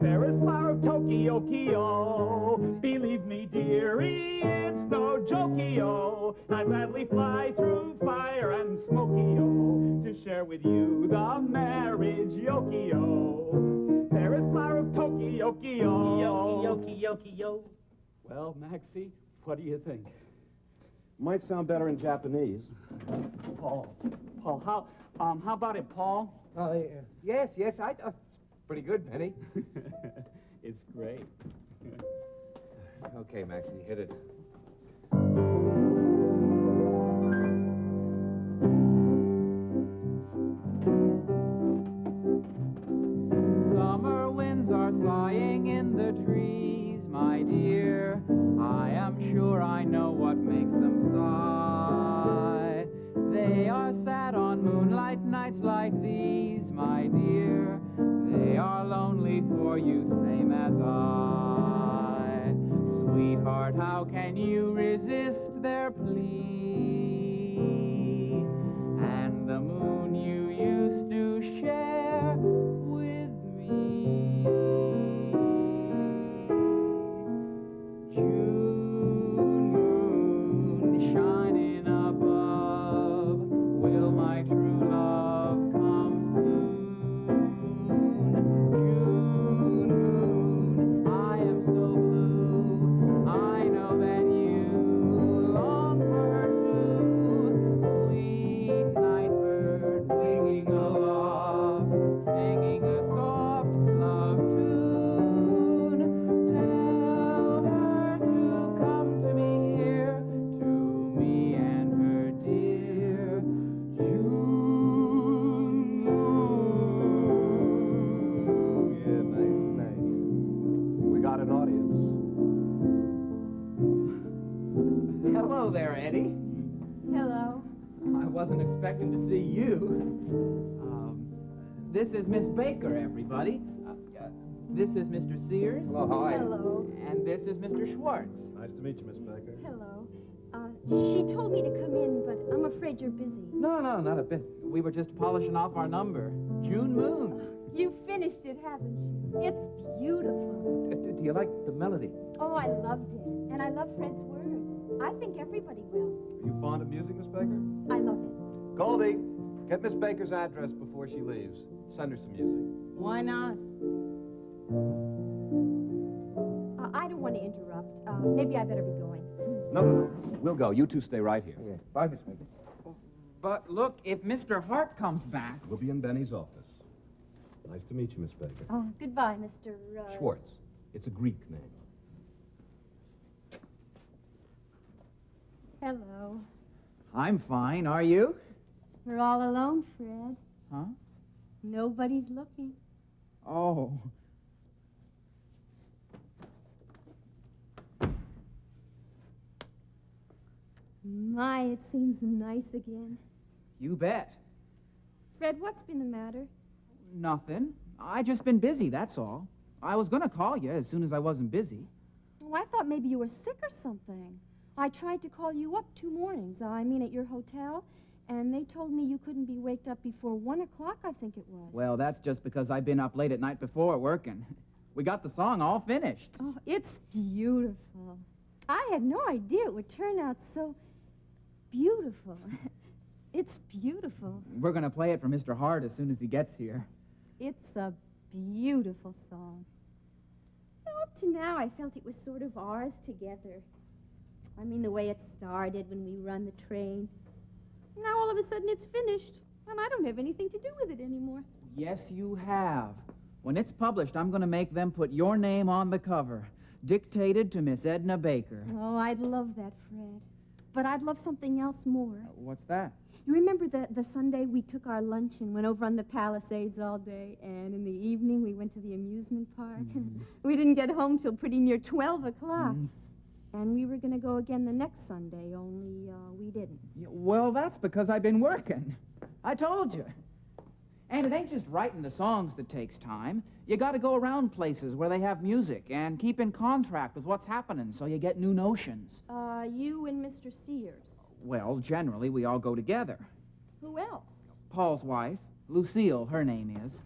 Fairest flower of Tokyo, Kyo. Believe me, dearie, it's no jokio. I'd gladly fly through fire and smokio to share with you the marriage yokio. Fairest flower of Tokyo, Kyo. Yoki, yoki, yo. Well, Maxie, what do you think? Might sound better in Japanese. Paul, how about it, Paul? Yes, it's pretty good, Penny. It's great. Okay, Maxie, hit it. Summer winds are sighing in the trees, my dear. I am sure I know what makes them sigh. They are sad on moonlight nights like these, my dear. They are lonely for you, same as I. Sweetheart, how can you resist their plea? And the moon you used to share with me. June moon shining above, will my true love come soon? June moon, I am so blue, I know that you long for her too. Sweet night bird winging aloft, singing a soft love tune. Tell her to come to me here, to me and her dear June moon. Yeah, nice. We got an audience. Hello there, Eddie. Hello. I wasn't expecting to see you. This is Miss Baker, everybody. This is Mr. Sears. Hello, how are you? Hello. And this is Mr. Schwartz. Nice to meet you, Miss Baker. Hello. She told me to come in, but I'm afraid you're busy. No, not a bit. We were just polishing off our number. June Moon. You finished it, haven't you? It's beautiful. Do you like the melody? Oh, I loved it. And I love Fred's words. I think everybody will. Are you fond of music, Miss Baker? I love it. Goldie, get Miss Baker's address before she leaves. Send her some music. Why not? I don't want to interrupt. Maybe I better be going. No. We'll go. You two stay right here. Yeah. Bye, Miss Baker. But look, if Mr. Hart comes back... We'll be in Benny's office. Nice to meet you, Miss Baker. Goodbye, Mr. Schwartz. It's a Greek name. Hello. I'm fine, are you? We're all alone, Fred. Huh? Nobody's looking. Oh. My, it seems nice again. You bet. Fred, what's been the matter? Nothing. I just been busy, that's all. I was gonna call you as soon as I wasn't busy. Oh, I thought maybe you were sick or something. I tried to call you up 2 mornings, at your hotel, and they told me you couldn't be waked up before 1 o'clock, I think it was. Well, that's just because I've been up late at night before working. We got the song all finished. Oh, it's beautiful. I had no idea it would turn out so beautiful. It's beautiful. We're gonna play it for Mr. Hart as soon as he gets here. It's a beautiful song. Up to now, I felt it was sort of ours together. The way it started when we run the train. Now all of a sudden it's finished, and I don't have anything to do with it anymore. Yes, you have. When it's published, I'm gonna make them put your name on the cover. Dictated to Miss Edna Baker. Oh, I'd love that, Fred. But I'd love something else more. What's that? You remember the Sunday we took our lunch and went over on the Palisades all day, and in the evening we went to the amusement park? Mm-hmm. We didn't get home till pretty near 12 o'clock. Mm-hmm. And we were going to go again the next Sunday, only we didn't. Yeah, well, that's because I've been working. I told you. And it ain't just writing the songs that takes time. You got to go around places where they have music and keep in contract with what's happening so you get new notions. You and Mr. Sears. Well, generally, we all go together. Who else? Paul's wife, Lucille, her name is.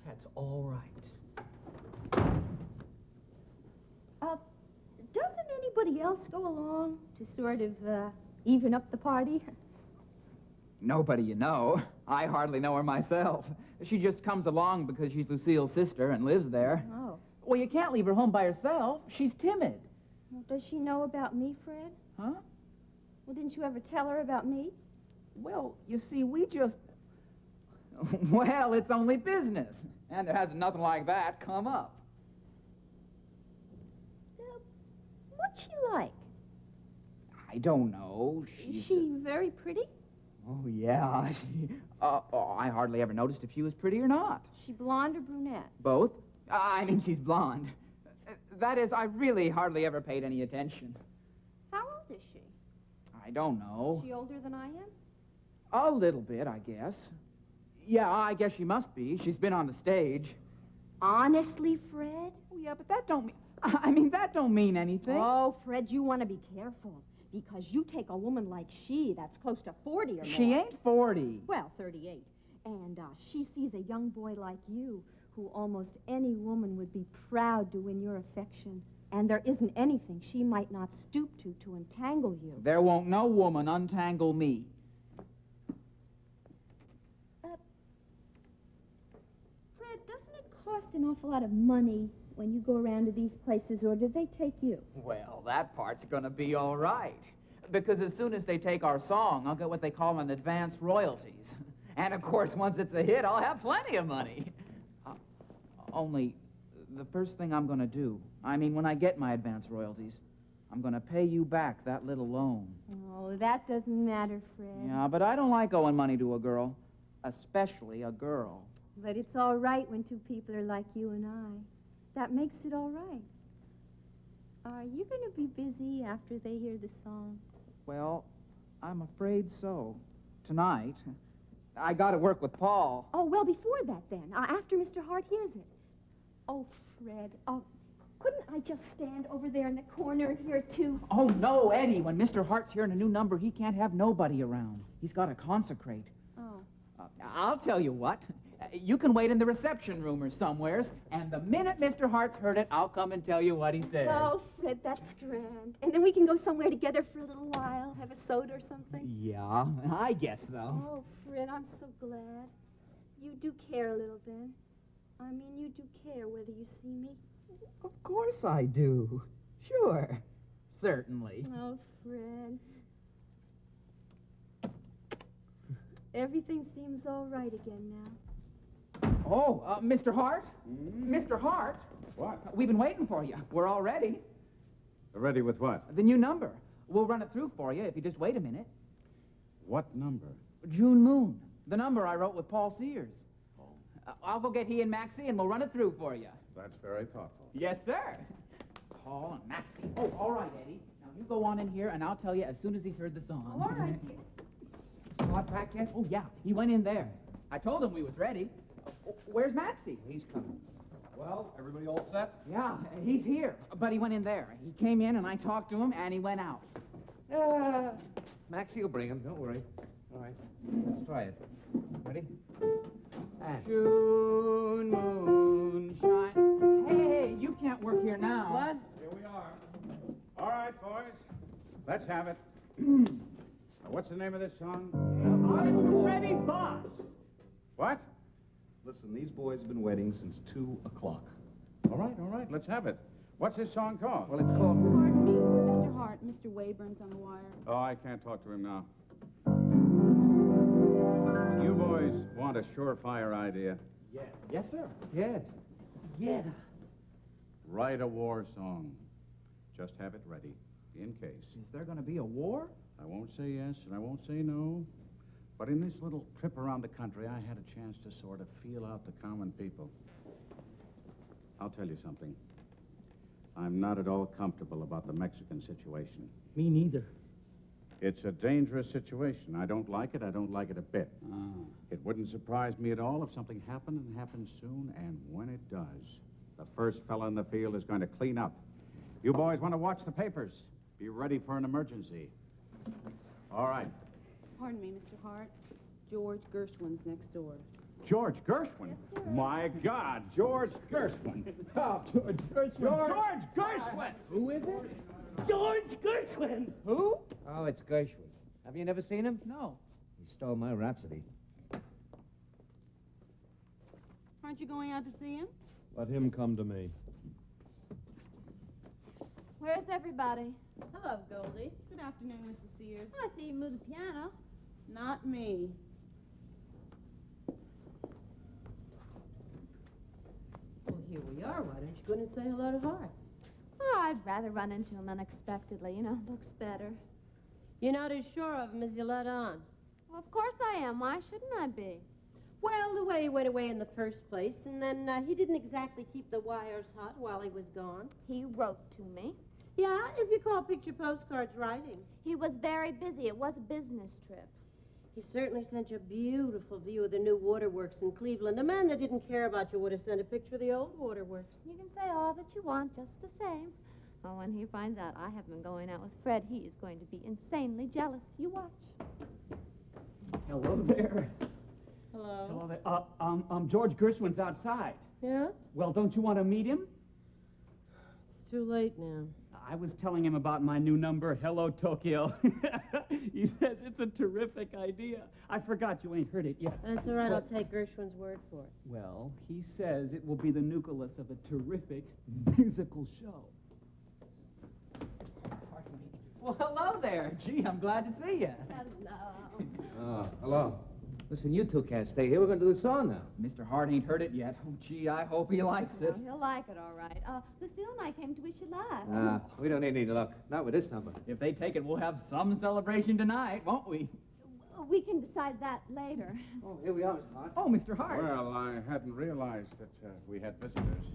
That's all right. Doesn't anybody else go along to sort of even up the party? Nobody you know. I hardly know her myself. She just comes along because she's Lucille's sister and lives there. Oh. Well, you can't leave her home by herself. She's timid. Well, does she know about me, Fred? Huh? Well, didn't you ever tell her about me? Well, you see, we just... Well, it's only business. And there hasn't nothing like that come up. What's she like? I don't know. Is she very pretty? Oh, yeah. I hardly ever noticed if she was pretty or not. She blonde or brunette? Both. She's blonde. That is, I really hardly ever paid any attention. How old is she? I don't know. Is she older than I am? A little bit, I guess. Yeah, I guess she must be. She's been on the stage. Honestly, Fred? Oh, yeah, but that don't mean... I mean, that don't mean anything. Oh, Fred, you want to be careful. Because you take a woman like she that's close to 40 or more. She ain't 40. Well, 38. And she sees a young boy like you who almost any woman would be proud to win your affection. And there isn't anything she might not stoop to entangle you. There won't no woman untangle me. Fred, doesn't it cost an awful lot of money when you go around to these places, or did they take you? Well, that part's gonna be all right. Because as soon as they take our song, I'll get what they call an advance royalties. And of course, once it's a hit, I'll have plenty of money. Only, the first thing I'm gonna do, I mean, when I get my advance royalties, I'm gonna pay you back that little loan. Oh, that doesn't matter, Fred. Yeah, but I don't like owing money to a girl, especially a girl. But it's all right when two people are like you and I. That makes it all right. Are you going to be busy after they hear the song? Well, I'm afraid so. Tonight, I gotta work with Paul. Oh, well, before that then, after Mr. Hart hears it. Oh, Fred, couldn't I just stand over there in the corner here, too? Oh, no, Eddie. When Mr. Hart's hearing a new number, he can't have nobody around. He's got to consecrate. Oh. I'll tell you what. You can wait in the reception room or somewheres, and the minute Mr. Hart's heard it, I'll come and tell you what he says. Oh, Fred, that's grand. And then we can go somewhere together for a little while, have a soda or something. Yeah, I guess so. Oh, Fred, I'm so glad. You do care a little bit. I mean, you do care whether you see me. Of course I do. Sure. Certainly. Oh, Fred. Everything seems all right again now. Oh, Mr. Hart? Mr. Hart? What? We've been waiting for you. We're all ready. Ready with what? The new number. We'll run it through for you if you just wait a minute. What number? June Moon. The number I wrote with Paul Sears. I'll go get he and Maxie, and we'll run it through for you. That's very thoughtful. Yes, sir. Paul and Maxie. Oh, all right, Eddie. Now, you go on in here, and I'll tell you as soon as he's heard the song. All right, dear. Scott back yet? Oh, yeah. He went in there. I told him we was ready. Where's Maxie? He's coming. Well, everybody all set? Yeah, he's here. But he went in there. He came in, and I talked to him, and he went out. Maxie will bring him. Don't worry. All right. Let's try it. Ready? June, moon, shine. Hey, you can't work here now. What? Here we are. All right, boys. Let's have it. Now, what's the name of this song? It's ready, boss. What? Listen, these boys have been waiting since 2 o'clock. All right, let's have it. What's this song called? Well, it's called... Pardon me, Mr. Hart. Mr. Wayburn's on the wire. Oh, I can't talk to him now. You boys want a surefire idea? Yes. Yes, sir. Yes. Yeah. Write a war song. Just have it ready, in case. Is there going to be a war? I won't say yes, and I won't say no. But in this little trip around the country, I had a chance to sort of feel out the common people. I'll tell you something. I'm not at all comfortable about the Mexican situation. Me neither. It's a dangerous situation. I don't like it. I don't like it a bit. It wouldn't surprise me at all if something happened and happened soon, and when it does, the first fella in the field is going to clean up. You boys want to watch the papers. Be ready for an emergency. All right. Pardon me, Mr. Hart. George Gershwin's next door. George Gershwin? Yes, sir. My God, George Gershwin. Oh, George Gershwin. George Gershwin! Who is it? George Gershwin. Who? Oh, it's Gershwin. Have you never seen him? No. He stole my Rhapsody. Aren't you going out to see him? Let him come to me. Where's everybody? Hello, Goldie. Good afternoon, Mrs. Sears. Oh, I see you moved the piano. Not me. Well, here we are. Why don't you go in and say hello to Hart? Oh, I'd rather run into him unexpectedly. You know, looks better. You're not as sure of him as you let on. Well, of course I am. Why shouldn't I be? Well, the way he went away in the first place, and then he didn't exactly keep the wires hot while he was gone. He wrote to me. Yeah, if you call picture postcards writing. He was very busy. It was a business trip. He certainly sent you a beautiful view of the new waterworks in Cleveland. A man that didn't care about you would have sent a picture of the old waterworks. You can say all that you want, just the same. Well, when he finds out I have been going out with Fred, he is going to be insanely jealous. You watch. Hello there. Hello? Hello there. George Gershwin's outside. Yeah? Well, don't you want to meet him? It's too late now. I was telling him about my new number, Hello, Tokyo. He says it's a terrific idea. I forgot you ain't heard it yet. That's all right. I'll take Gershwin's word for it. Well, he says it will be the nucleus of a terrific musical show. Pardon me. Well, hello there. Gee, I'm glad to see you. Hello. Hello. Listen, you two can't stay here. We're going to do the song now. Mr. Hart ain't heard it yet. Oh, gee, I hope he likes it. Well, he'll like it, all right. Lucille and I came to wish you luck. We don't need any luck. Not with this number. If they take it, we'll have some celebration tonight, won't we? We can decide that later. Oh, here we are, Mr. Hart. Oh, Mr. Hart. Well, I hadn't realized that we had visitors.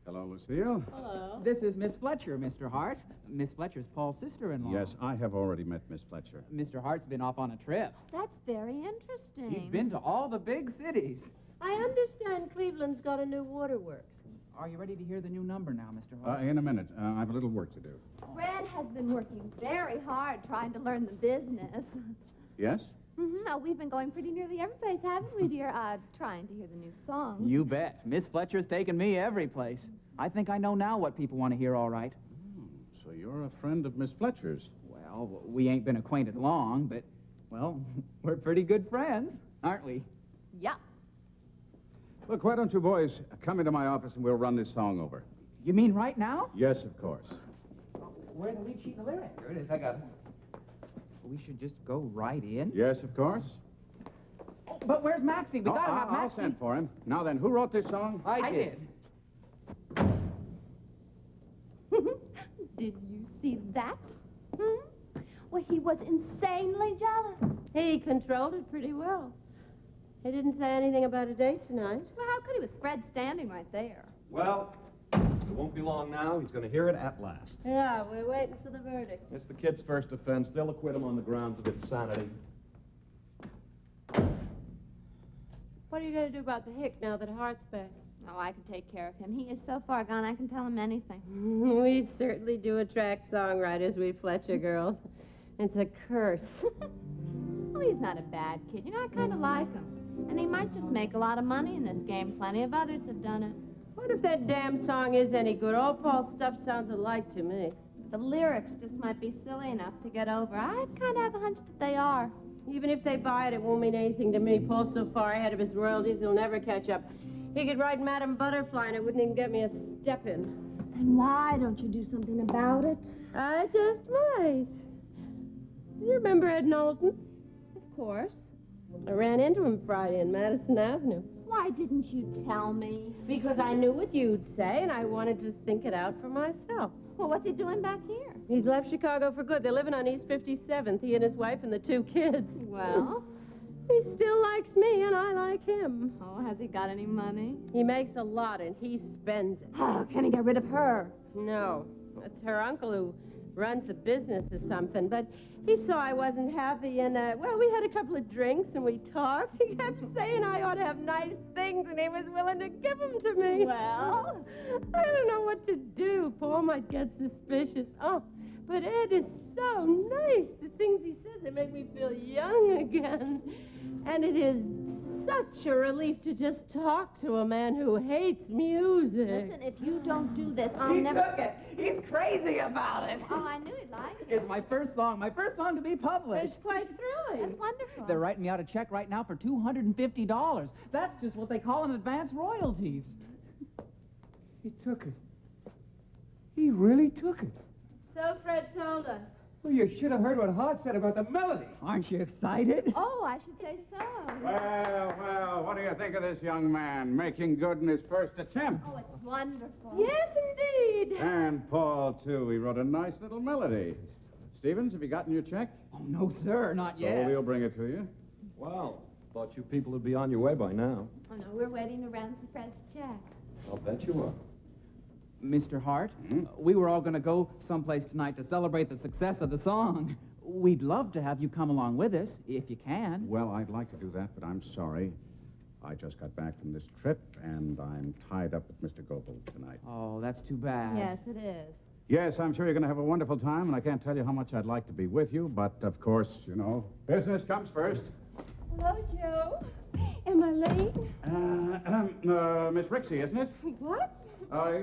Hello, Lucille. Hello. This is Miss Fletcher, Mr. Hart. Miss Fletcher's Paul's sister-in-law. Yes, I have already met Miss Fletcher. Mr. Hart's been off on a trip. That's very interesting. He's been to all the big cities. I understand Cleveland's got a new waterworks. Are you ready to hear the new number now, Mr. Hart? In a minute. I have a little work to do. Fred has been working very hard trying to learn the business. Yes? No, we've been going pretty nearly every place, haven't we, dear? Trying to hear the new songs. You bet. Miss Fletcher's taken me every place. I think I know now what people want to hear, all right. So you're a friend of Miss Fletcher's. Well, we ain't been acquainted long, but, well, we're pretty good friends, aren't we? Yeah. Look, why don't you boys come into my office and we'll run this song over? You mean right now? Yes, of course. Where's the lead sheet and the lyrics? Here it is. I got it. We should just go right in. Yes, of course. Oh, but where's Maxie? We gotta have I'll Maxie. send for him. Now then, who wrote this song? I did. Did you see that? Well, he was insanely jealous. He controlled it pretty well. He didn't say anything about a date tonight. Well, how could he with Fred standing right there? Well, it won't be long now. He's going to hear it at last. Yeah, we're waiting for the verdict. It's the kid's first offense. They'll acquit him on the grounds of insanity. What are you going to do about the hick now that Hart's back? Oh, I can take care of him. He is so far gone, I can tell him anything. We certainly do attract songwriters, we Fletcher girls. It's a curse. Oh, he's not a bad kid. You know, I kind of like him. And he might just make a lot of money in this game. Plenty of others have done it. What if that damn song is any good? All Paul's stuff sounds alike to me. The lyrics just might be silly enough to get over. I kind of have a hunch that they are. Even if they buy it, it won't mean anything to me. Paul's so far ahead of his royalties, he'll never catch up. He could write Madame Butterfly, and it wouldn't even get me a step in. Then why don't you do something about it? I just might. Do you remember Ed Knowlton? Of course. I ran into him Friday in Madison Avenue. Why didn't you tell me? Because I knew what you'd say, and I wanted to think it out for myself. Well, what's he doing back here? He's left Chicago for good. They're living on East 57th, he and his wife and the 2 kids. Well? He still likes me, and I like him. Oh, has he got any money? He makes a lot, and he spends it. Oh, can he get rid of her? No, it's her uncle who runs the business or something. But he saw I wasn't happy, and, well, we had a couple of drinks, and we talked. He kept saying I ought to have nice things, and he was willing to give them to me. Well? I don't know what to do. Paul might get suspicious. Oh, but Ed is so nice. The things he says, they make me feel young again. And it is such a relief to just talk to a man who hates music. Listen, if you don't do this, I'll He never... took it. He's crazy about it. Oh, I knew he'd like it. It's my first song to be published. It's quite thrilling. That's wonderful. They're writing me out a check right now for $250. That's just what they call an advance royalties. He took it. He really took it. So Fred told us. Well, you should have heard what Hart said about the melody. Aren't you excited? Oh, I should say so. Well, what do you think of this young man making good in his first attempt? Oh, it's wonderful. Yes, indeed. And Paul, too. He wrote a nice little melody. Stevens, have you gotten your check? Oh, no, sir, not So yet. we'll bring it to you. Well, thought you people would be on your way by now. Oh, no, we're waiting around for Fred's check. I'll bet you are. Mr. Hart, we were all going to go someplace tonight to celebrate the success of the song. We'd love to have you come along with us, if you can. Well, I'd like to do that, but I'm sorry. I just got back from this trip, and I'm tied up with Mr. Goebel tonight. Oh, that's too bad. Yes, it is. Yes, I'm sure you're going to have a wonderful time, and I can't tell you how much I'd like to be with you, but, of course, you know, business comes first. Hello, Joe. Am I late? Miss Rixey, isn't it? What?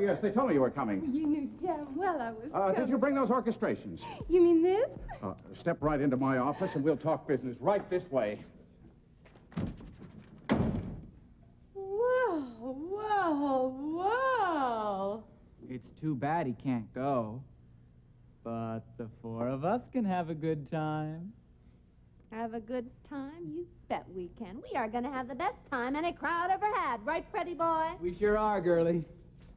Yes, they told me you were coming. You knew damn well I was coming. Did you bring those orchestrations? You mean this? Step right into my office, and we'll talk business right this way. Whoa, whoa, whoa. It's too bad he can't go. But the four of us can have a good time. Have a good time? You bet we can. We are going to have the best time any crowd ever had. Right, Freddie boy? We sure are, girlie.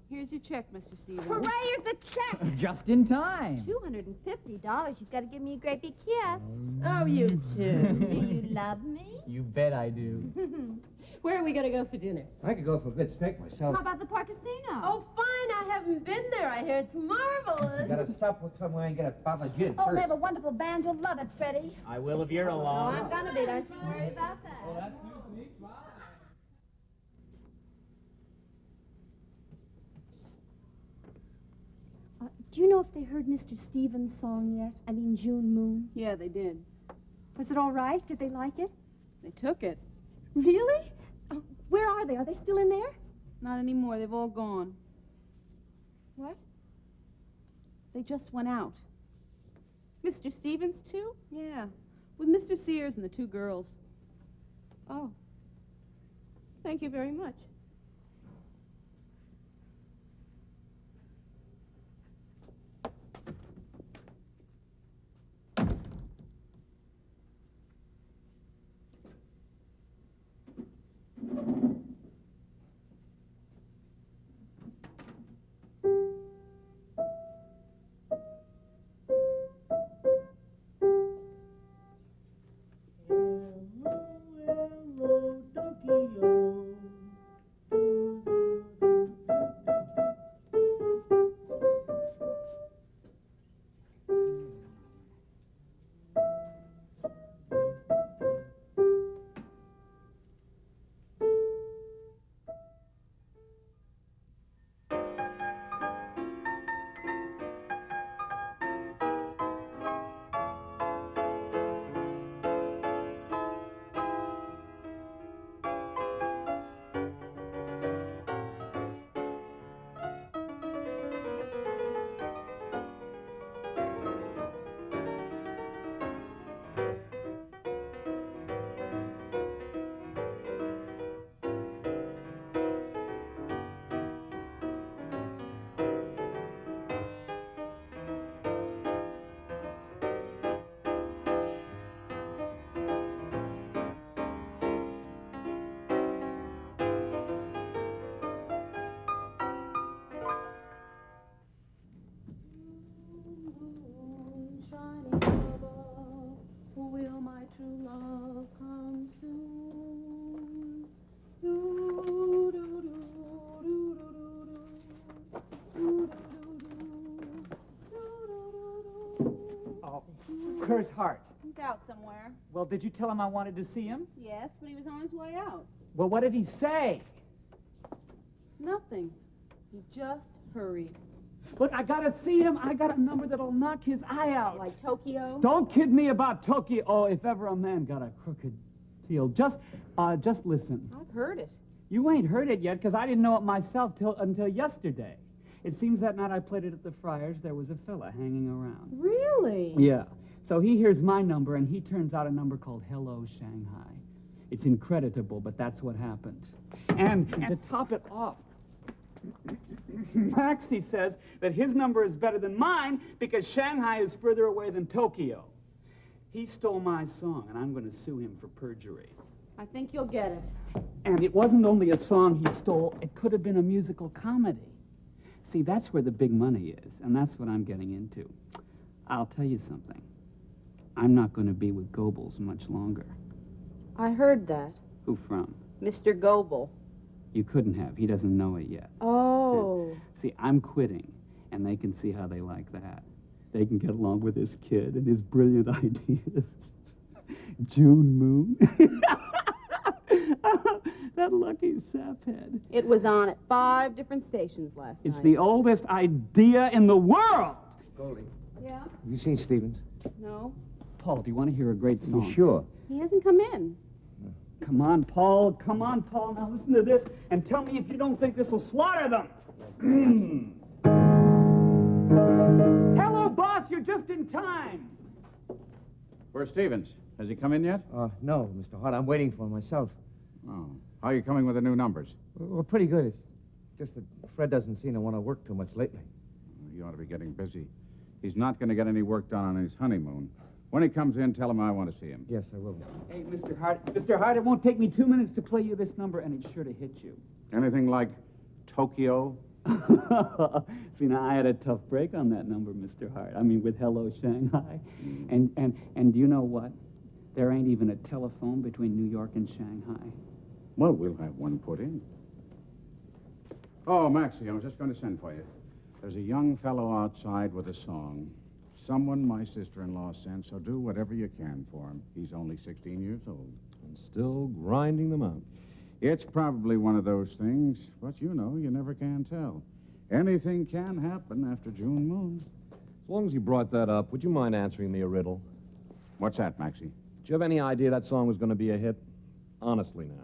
Here's your check, Mr. Stevens. Hooray, here's the check. Just in time. $250. You've got to give me a great big kiss. Oh, you too. Do you love me? You bet I do. Where are we going to go for dinner? I could go for a good steak myself. How about the Park Casino? Oh, fine. I haven't been there. I hear it's marvelous. You gotta stop with somewhere and get a bottle of gin Oh, first. they have a wonderful band. You'll love it, Freddie. I will if you're Oh, along. I'm going to be. Don't you worry about that. Well, that suits me fine. Do you know if they heard Mr. Stevens' song yet? I mean, June Moon. Yeah, they did. Was it all right? Did they like it? They took it. Really? Oh, where are they? Are they still in there? Not anymore. They've all gone. What? They just went out. Mr. Stevens, too? Yeah. With Mr. Sears and the two girls. Oh. Thank you very much. Will my true love come soon? Oh, where's Hart? He's out somewhere. Well, did you tell him I wanted to see him? Yes, but he was on his way out. Well, what did he say? Nothing. He just hurried. Look, I gotta see him. I got a number that'll knock his eye out. Like Tokyo? Don't kid me about Tokyo. Oh, if ever a man got a crooked deal. Just listen. I've heard it. You ain't heard it yet, because I didn't know it myself until yesterday. It seems that night I played it at the Friars, there was a fella hanging around. Really? Yeah. So he hears my number, and he turns out a number called Hello Shanghai. It's incredible, but that's what happened. And to top it off, Maxie says that his number is better than mine because Shanghai is further away than Tokyo. He stole my song, and I'm going to sue him for perjury. I think you'll get it. And it wasn't only a song he stole, it could have been a musical comedy. See, that's where the big money is, and that's what I'm getting into. I'll tell you something. I'm not going to be with Goebbels much longer. I heard that. Who from? Mr. Goebel. You couldn't have. He doesn't know it yet. Oh. Oh. See, I'm quitting, and they can see how they like that. They can get along with this kid and his brilliant ideas. June Moon. That lucky saphead. It was on at 5 different stations last night. It's the oldest idea in the world. Goldie, Yeah? have you seen Stevens? No. Paul, do you want to hear a great song? You sure? He hasn't come in. Come on, Paul. Come on, Paul. Now listen to this and tell me if you don't think this will slaughter them. Hello, boss. You're just in time. Where's Stevens? Has he come in yet? No, Mr. Hart. I'm waiting for him myself. Oh. How are you coming with the new numbers? Well, pretty good. It's just that Fred doesn't seem to want to work too much lately. He ought to be getting busy. He's not going to get any work done on his honeymoon. When he comes in, tell him I want to see him. Yes, I will. Hey, Mr. Hart. Mr. Hart, it won't take me 2 minutes to play you this number, and it's sure to hit you. Anything like Tokyo? See, now, I had a tough break on that number, Mr. Hart. I mean, with Hello Shanghai. And do you know what? There ain't even a telephone between New York and Shanghai. Well, we'll have one put in. Oh, Maxie, I was just going to send for you. There's a young fellow outside with a song. Someone my sister-in-law sent, so do whatever you can for him. He's only 16 years old. And still grinding them out. It's probably one of those things, but you know, you never can tell. Anything can happen after June Moon. As long as you brought that up, would you mind answering me a riddle? What's that, Maxie? Do you have any idea that song was going to be a hit? Honestly now.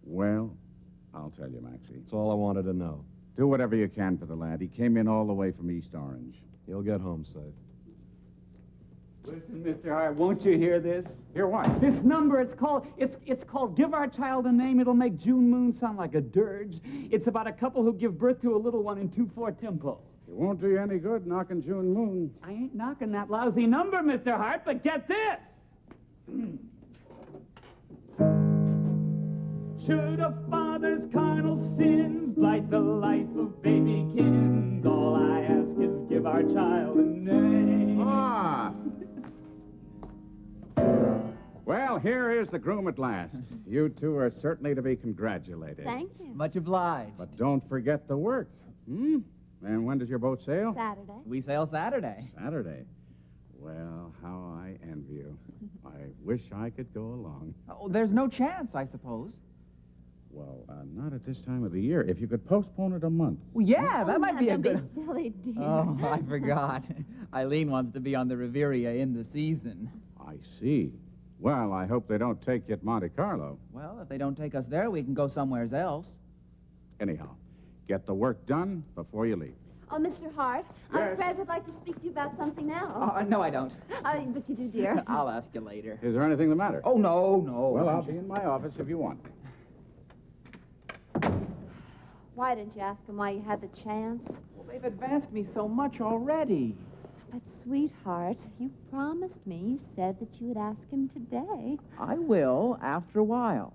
Well, I'll tell you, Maxie. That's all I wanted to know. Do whatever you can for the lad. He came in all the way from East Orange. He'll get home safe. Listen, Mr. Hart, won't you hear this? Hear what? This number, it's called Give Our Child a Name. It'll make June Moon sound like a dirge. It's about a couple who give birth to a little one in 2/4 tempo. It won't do you any good knocking June Moon. I ain't knocking that lousy number, Mr. Hart, but get this. Should a father's carnal sins blight the life of babykins, all I ask is give our child a name. Ah! Well, here is the groom at last. You two are certainly to be congratulated. Thank you. Much obliged. But don't forget the work. Hmm? And when does your boat sail? Saturday. We sail Saturday. Saturday. Well, how I envy you. I wish I could go along. Oh, there's no chance, I suppose. Well, not at this time of the year. If you could postpone it a month. Well, yeah, that might be a Don't good... be silly, dear. Oh, I forgot. Eileen wants to be on the Riviera in the season. I see. Well, I hope they don't take you at Monte Carlo. Well, if they don't take us there, we can go somewhere else. Anyhow, get the work done before you leave. Oh, Mr. Hart, Yes? Fred would like to speak to you about something else. No, I don't. But you do, dear. I'll ask you later. Is there anything the matter? Oh, no. Well, I'll be in my office if you want me. Why didn't you ask him why you had the chance? Well, they've advanced me so much already. But, sweetheart, you promised me. You said that you would ask him today. I will, after a while.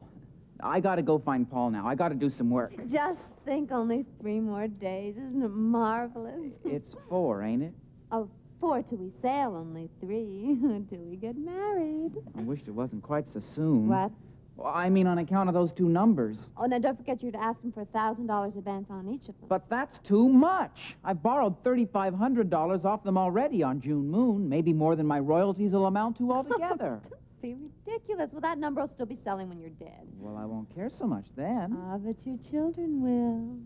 I gotta go find Paul now. I gotta do some work. Just think, only 3 more days. Isn't it marvelous? It's 4, ain't it? Oh, 4 till we sail, only 3 till we get married. I wished it wasn't quite so soon. What? Well, I mean, on account of those 2 numbers. Oh, now don't forget you're to ask him for $1,000 advance on each of them. But that's too much. I've borrowed $3,500 off them already on June Moon. Maybe more than my royalties will amount to altogether. Be ridiculous. Well, that number will still be selling when you're dead. Well, I won't care so much then. Ah, but your children will.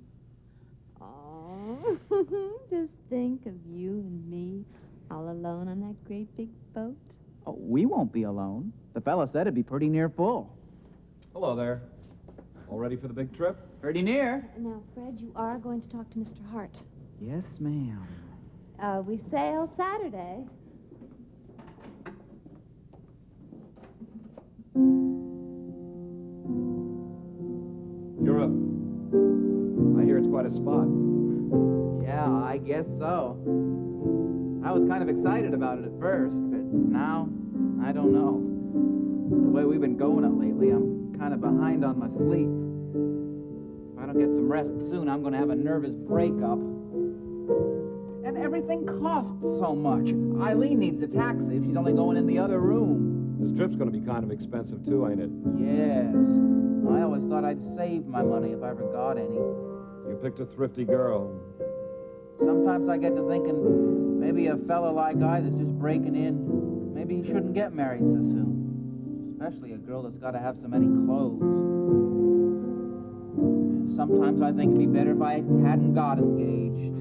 Oh, just think of you and me all alone on that great big boat. Oh, we won't be alone. The fella said it'd be pretty near full. Hello there. All ready for the big trip? Pretty near. Now, Fred, you are going to talk to Mr. Hart. Yes, ma'am. We sail Saturday. You're up. I hear it's quite a spot. Yeah, I guess so. I was kind of excited about it at first, but now, I don't know. The way we've been going it lately, I'm kind of behind on my sleep. If I don't get some rest soon, I'm going to have a nervous breakup. And everything costs so much. Eileen needs a taxi if she's only going in the other room. This trip's going to be kind of expensive, too, ain't it? Yes. I always thought I'd save my money if I ever got any. You picked a thrifty girl. Sometimes I get to thinking maybe a fella like I that's just breaking in, maybe he shouldn't get married so soon. Especially a girl that's got to have so many clothes. Sometimes I think it'd be better if I hadn't got engaged.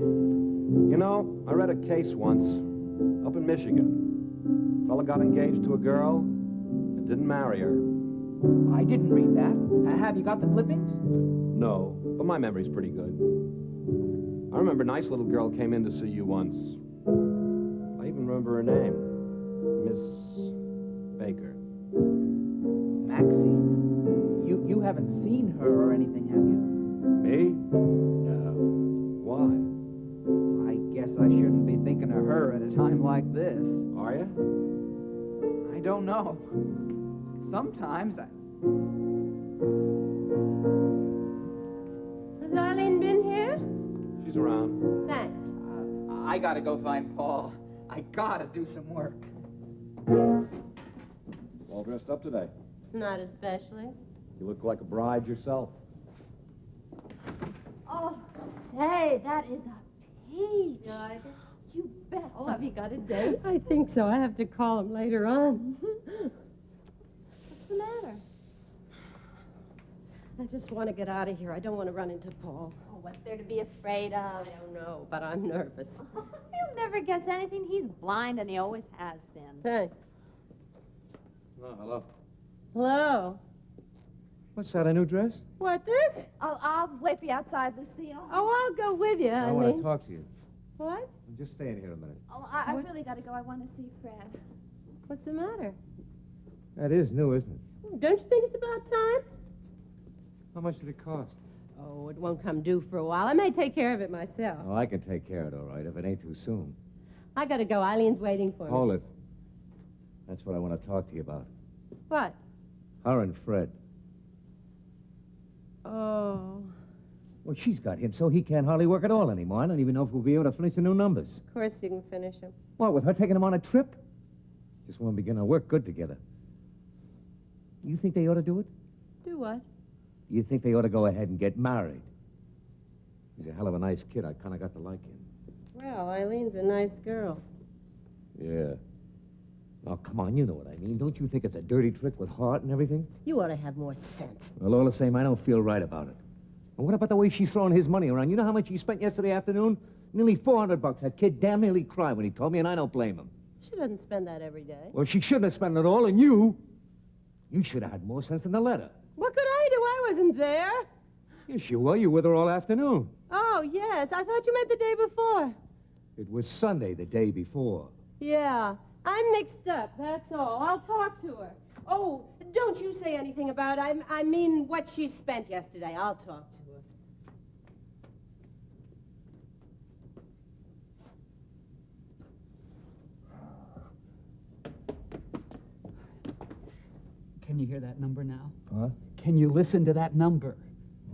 You know, I read a case once up in Michigan. A fella got engaged to a girl and didn't marry her. I didn't read that. Have you got the clippings? No, but my memory's pretty good. I remember a nice little girl came in to see you once. I even remember her name. Miss Baker. Maxie, you haven't seen her or anything, have you? Me? No. Why? I guess I shouldn't be thinking of her at a time like this. Are you? I don't know. Sometimes I... Has Eileen been here? She's around. Thanks. I gotta go find Paul. I gotta do some work. All dressed up today. Not especially. You look like a bride yourself. Oh, say, that is a peach. You like it? You bet. Oh, have you got a date? I think so. I have to call him later on. What's the matter? I just want to get out of here. I don't want to run into Paul. Oh, what's there to be afraid of? I don't know, but I'm nervous. You'll never guess anything. He's blind, and he always has been. Thanks. Oh, hello. Hello. What's that, a new dress? What, this? I'll wait for you outside, Lucille. Oh, I'll go with you, I Eileen. want to talk to you. What? I'm just staying here a minute. Oh, I really got to go. I want to see Fred. What's the matter? That is new, isn't it? Don't you think it's about time? How much did it cost? Oh, it won't come due for a while. I may take care of it myself. Oh, I can take care of it all right, if it ain't too soon. I gotta go. Eileen's waiting for me. Hold it. That's what I want to talk to you about. What? Her and Fred. Oh, Well, she's got him, so he can't hardly work at all anymore. I don't even know if we'll be able to finish the new numbers. of course you can finish him. What, with her taking him on a trip? Just want to begin to work good together. You think they ought to do it? Do what? You think they ought to go ahead and get married? He's a hell of a nice kid. I kind of got to like him. Well, Eileen's a nice girl. Yeah. Oh, come on, you know what I mean. Don't you think it's a dirty trick with heart and everything? You ought to have more sense. Well, all the same, I don't feel right about it. And what about the way she's throwing his money around? You know how much he spent yesterday afternoon? Nearly $400. That kid damn nearly cried when he told me, and I don't blame him. She doesn't spend that every day. Well, she shouldn't have spent it all, and you should have had more sense in the letter. What could I do? I wasn't there. Yes, you were. You were there all afternoon. Oh, yes. I thought you meant the day before. It was Sunday, the day before. Yeah. I'm mixed up, that's all. I'll talk to her. Oh, don't you say anything about I mean what she spent yesterday. I'll talk to her. Can you hear that number now? Huh? Can you listen to that number?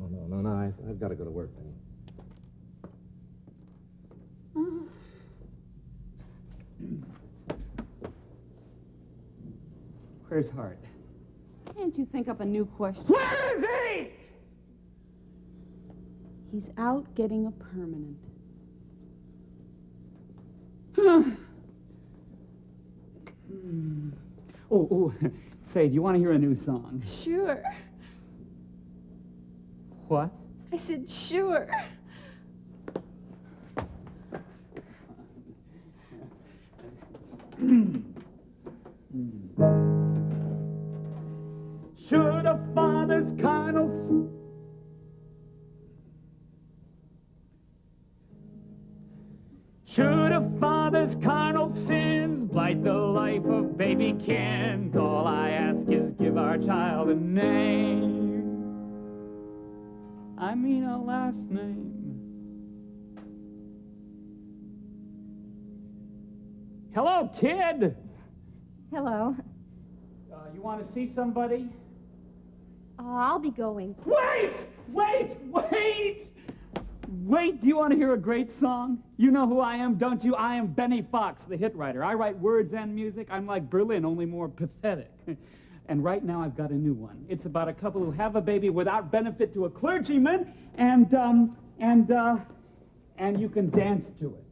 Oh, no. I've got to go to work then. Where's Hart? Can't you think up a new question? Where is he? He's out getting a permanent. Oh, say, do you want to hear a new song? Sure. What? I said sure. Should a father's carnal Should a father's carnal sins blight the life of baby Kent? All I ask is give our child a name. I mean a last name. Hello, kid. Hello. You want to see somebody? I'll be going. Wait! Do you want to hear a great song? You know who I am, don't you? I am Benny Fox, the hit writer. I write words and music. I'm like Berlin, only more pathetic. And right now I've got a new one. It's about a couple who have a baby without benefit to a clergyman, and And you can dance to it.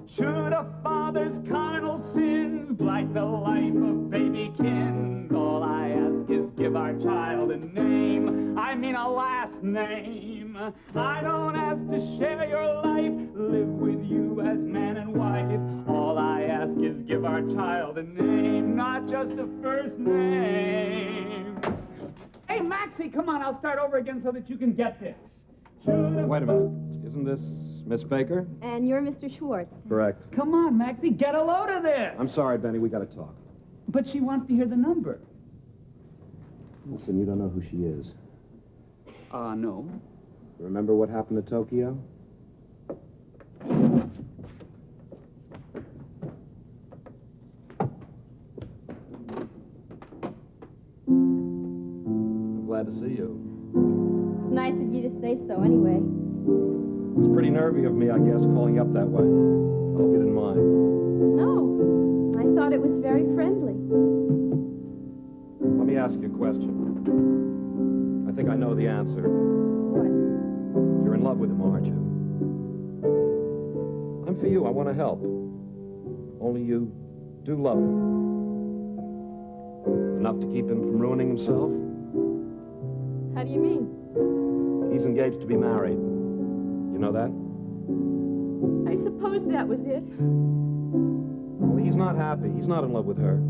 Should a father's carnal sins blight the life of babykins, all I ask is give our child a name, I mean a last name. I don't ask to share your life, live with you as man and wife. All I ask is give our child a name, not just a first name. Hey, Maxie, come on, I'll start over again so that you can get this. Wait a minute. Isn't this Miss Baker? And you're Mr. Schwartz. Correct. Come on, Maxie, get a load of this. I'm sorry, Benny, we gotta talk. But she wants to hear the number. Listen, you don't know who she is. No. Remember what happened to Tokyo? I'm glad to see you. It's nice of you to say so anyway. It's pretty nervy of me, I guess, calling you up that way. I hope you didn't mind. No, I thought it was very friendly. Let me ask you a question. I think I know the answer. What? You're in love with him, aren't you? I'm for you. I want to help. Only you do love him. Enough to keep him from ruining himself? How do you mean? He's engaged to be married. You know that? I suppose that was it. Well, he's not happy. He's not in love with her.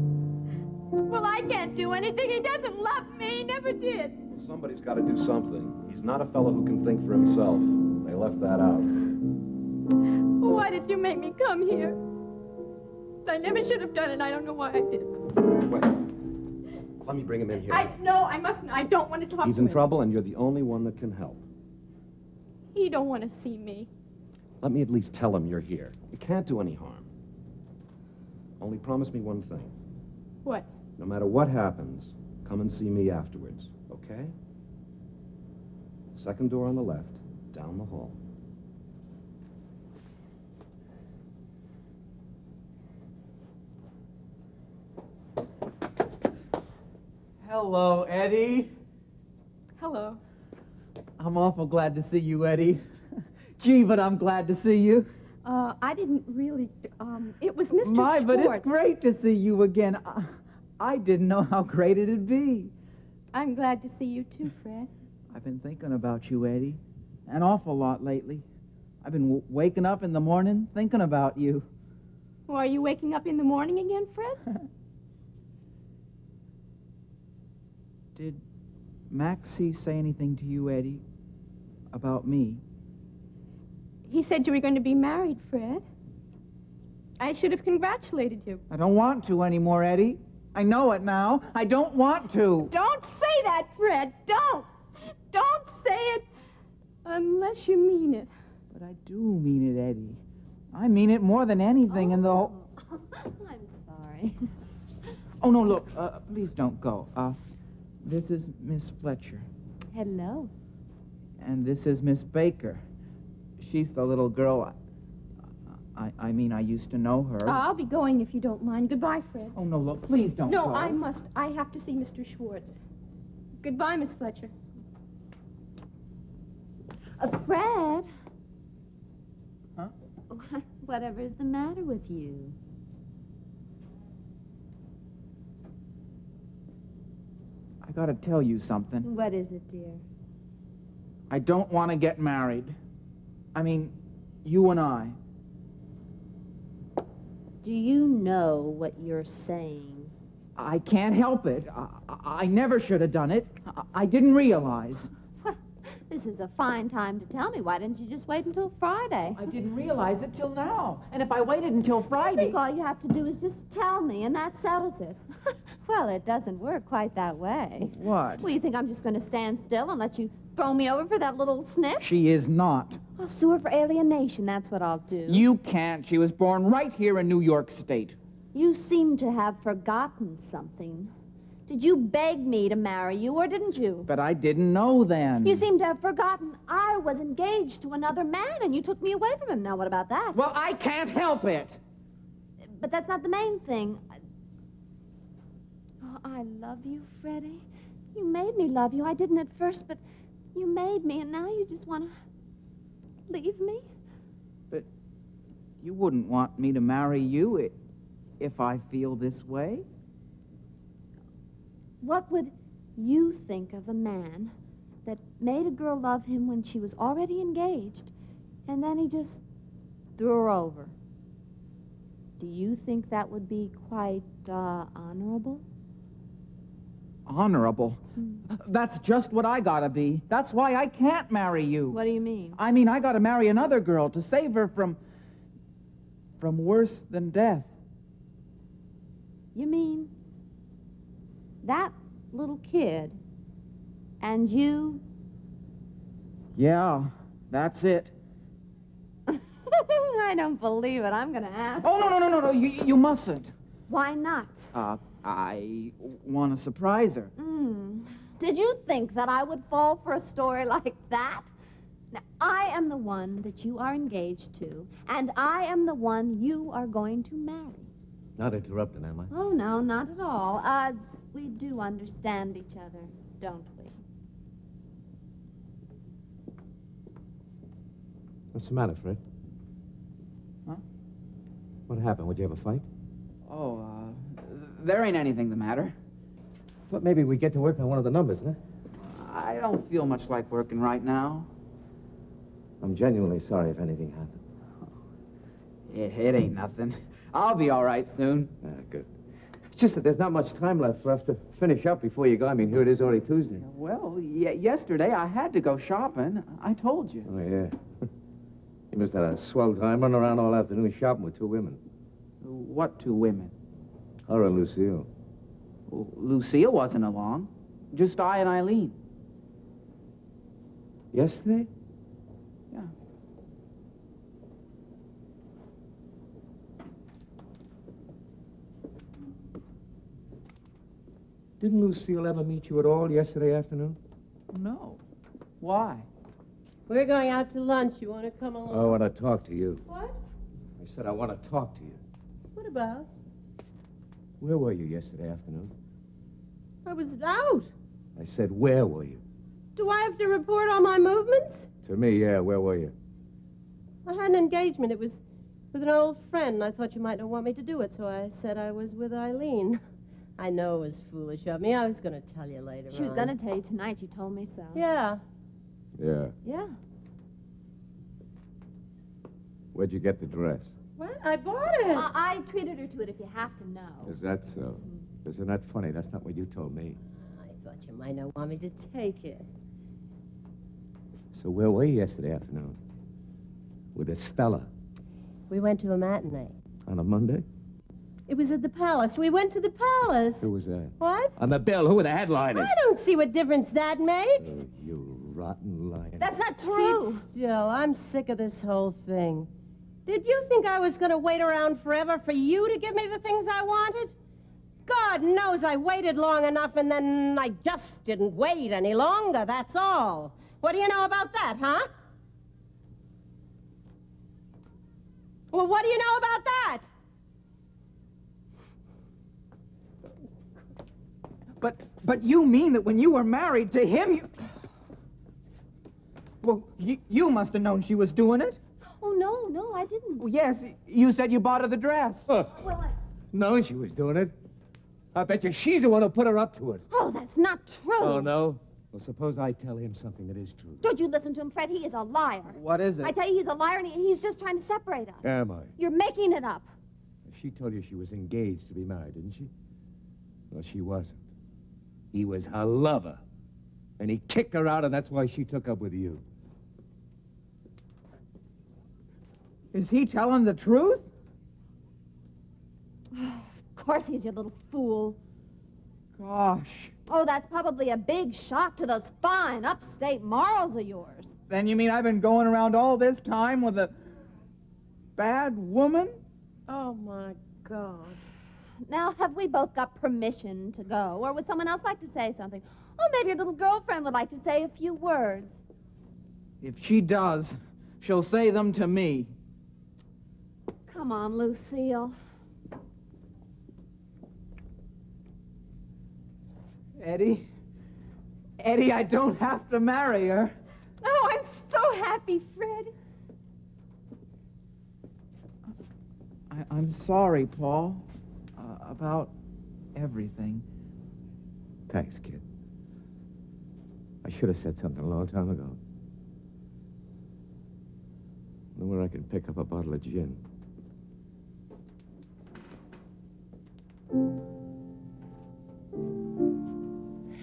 Well, I can't do anything. He doesn't love me. He never did. Somebody's got to do something. He's not a fellow who can think for himself. They left that out. Why did you make me come here? I never should have done it. I don't know why I did. Wait. Let me bring him in here. No, I mustn't. I don't want to talk He's to in him. trouble, and you're the only one that can help. He don't want to see me. Let me at least tell him you're here. It can't do any harm. Only promise me one thing. What? No matter what happens, come and see me afterwards, okay? Second door on the left, down the hall. Hello, Eddie. Hello. I'm awful glad to see you, Eddie. Gee, but I'm glad to see you. I didn't really, it was Mr. My, Schwartz. but it's great to see you again. I didn't know how great it'd be. I'm glad to see you too, Fred. I've been thinking about you, Eddie. An awful lot lately. I've been waking up in the morning thinking about you. Well, are you waking up in the morning again, Fred? Did Maxie say anything to you, Eddie, about me? He said you were going to be married, Fred. I should have congratulated you. I don't want to anymore, Eddie. I know it now. I don't want to. Don't say that, Fred. Don't. Don't say it unless you mean it. But I do mean it, Eddie. I mean it more than anything in the whole... I'm sorry. Oh, no, look, please don't go. This is Miss Fletcher. Hello. And this is Miss Baker. She's the little girl... I mean, I used to know her. I'll be going if you don't mind. Goodbye, Fred. Oh, no, look, please don't No, go. I must. I have to see Mr. Schwartz. Goodbye, Miss Fletcher. Fred? Huh? Whatever's the matter with you? I gotta tell you something. What is it, dear? I don't want to get married. I mean, you and I. Do you know what you're saying? I can't help it. I never should have done it. I didn't realize. This is a fine time to tell me. Why didn't you just wait until Friday? I didn't realize it till now. And if I waited until I Friday... think all you have to do is just tell me, and that settles it. Well, it doesn't work quite that way. What? Well, you think I'm just going to stand still and let you throw me over for that little snip? She is not. I'll sue her for alienation, that's what I'll do. You can't. She was born right here in New York State. You seem to have forgotten something. Did you beg me to marry you, or didn't you? But I didn't know then. You seem to have forgotten I was engaged to another man, and you took me away from him. Now, what about that? Well, I can't help it. But that's not the main thing. Oh, I love you, Freddie. You made me love you. I didn't at first, but you made me, and now you just want to leave me? But you wouldn't want me to marry you if I feel this way? What would you think of a man that made a girl love him when she was already engaged, and then he just threw her over? Do you think that would be quite honorable? Honorable? That's just what I gotta be. That's why I can't marry you. What do you mean? I mean, I gotta marry another girl to save her from worse than death. You mean that little kid and you? Yeah, that's it. I don't believe it. I'm going to ask. Oh, no, you mustn't. Why not? I want to surprise her. Did you think that I would fall for a story like that? Now, I am the one that you are engaged to, and I am the one you are going to marry. Not interrupting, am I? Oh, no, not at all. We do understand each other, don't we? What's the matter, Fred? Huh? What happened? Would you have a fight? Oh, there ain't anything the matter. Thought maybe we'd get to work on one of the numbers, huh? I don't feel much like working right now. I'm genuinely sorry if anything happened. It ain't nothing. I'll be all right soon. Good. It's just that there's not much time left for us to finish up before you go. I mean, here it is already Tuesday. Well, yesterday I had to go shopping. I told you. Oh, yeah. You must have had a swell time running around all afternoon shopping with two women. What two women? Her and Lucille. Well, Lucille wasn't along. Just I and Eileen. Yesterday? Yeah. Didn't Lucille ever meet you at all yesterday afternoon? No. Why? We're going out to lunch. You want to come along? I want to talk to you. What? I said I want to talk to you. What about? Where were you yesterday afternoon? I was out. I said, where were you? Do I have to report all my movements? To me, yeah, where were you? I had an engagement. It was with an old friend. I thought you might not want me to do it, so I said I was with Eileen. I know it was foolish of me. I was going to tell you later She was going to tell you tonight. She told me so. Yeah. Yeah. Yeah. Where'd you get the dress? What? I bought it. I treated her to it, if you have to know. Is that so? Isn't that funny? That's not what you told me. I thought you might not want me to take it. So where were you yesterday afternoon? With this fella? We went to a matinee. On a Monday? It was at the Palace. We went to the Palace. Who was that? What? On the bill. Who were the headliners? I don't see what difference that makes. You rotten liar. That's not true. Keep still. I'm sick of this whole thing. Did you think I was going to wait around forever for you to give me the things I wanted? God knows I waited long enough, and then I just didn't wait any longer, that's all. What do you know about that, huh? Well, what do you know about that? But you mean that when you were married to him, you... Well, you must have known she was doing it. Oh, no, I didn't. Well, yes, you said you bought her the dress. Well, No, she was doing it. I bet you she's the one who put her up to it. Oh, that's not true. Oh, no? Well, suppose I tell him something that is true. Don't you listen to him, Fred. He is a liar. What is it? I tell you, he's a liar, and he's just trying to separate us. Am I? You're making it up. She told you she was engaged to be married, didn't she? Well, she wasn't. He was her lover. And he kicked her out, and that's why she took up with you. Is he telling the truth? Of course he's your little fool. Gosh. Oh, that's probably a big shock to those fine upstate morals of yours. Then you mean I've been going around all this time with a bad woman? Oh, my God. Now, have we both got permission to go? Or would someone else like to say something? Oh, maybe your little girlfriend would like to say a few words. If she does, she'll say them to me. Come on, Lucille. Eddie, Eddie, I don't have to marry her. Oh, I'm so happy, Fred. I'm sorry, Paul, about everything. Thanks, kid. I should have said something a long time ago. Know where I can pick up a bottle of gin.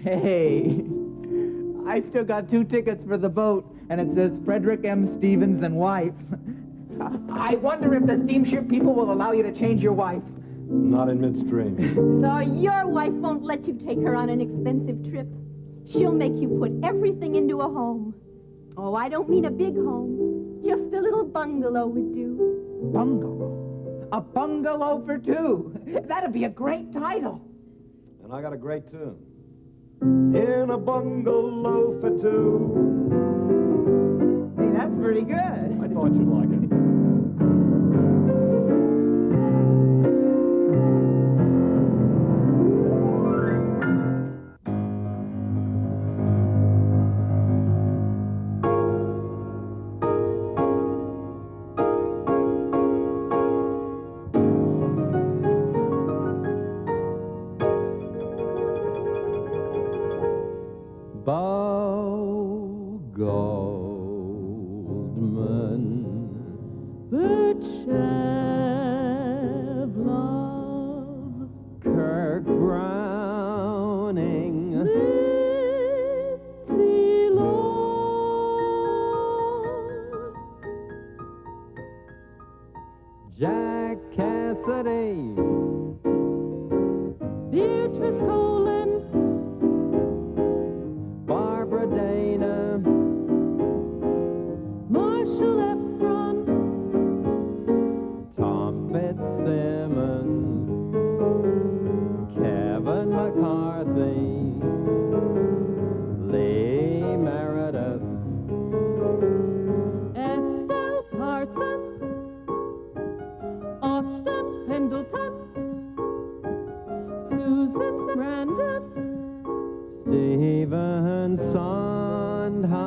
Hey, I still got 2 tickets for the boat, and it says Frederick M. Stevens and wife. I wonder if the steamship people will allow you to change your wife. Not in midstream. No, your wife won't let you take her on an expensive trip. She'll make you put everything into a home. Oh, I don't mean a big home. Just a little bungalow would do. Bungalow? A bungalow for 2? That'd be a great title. And I got a great tune. In a bungalow for 2. Hey, that's pretty good. I thought you'd like it. Bow Goldman, Birchev Love, Kirk Browning, Lindsay Law, Jack Cassidy, Beatrice Colin, Barbara Dana, Marshall Efron, Tom Fitzsimmons, Kevin McCarthy, Lee Meredith, Estelle Parsons, Austin Pendleton, Susan Sarandon, Stephen Sondheim,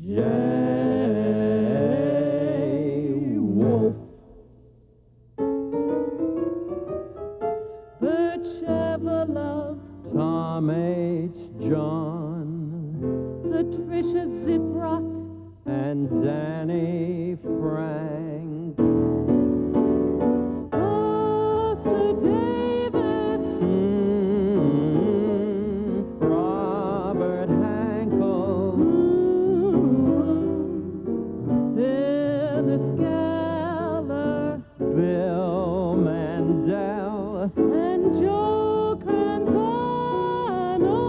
Jay Wolf, Bert Chevalove, Tom H. John, Patricia Ziprot, and Danny Franks. Buster Davis, Robert Hankel, Phyllis Geller, Bill Mandel, and Joe Canzano,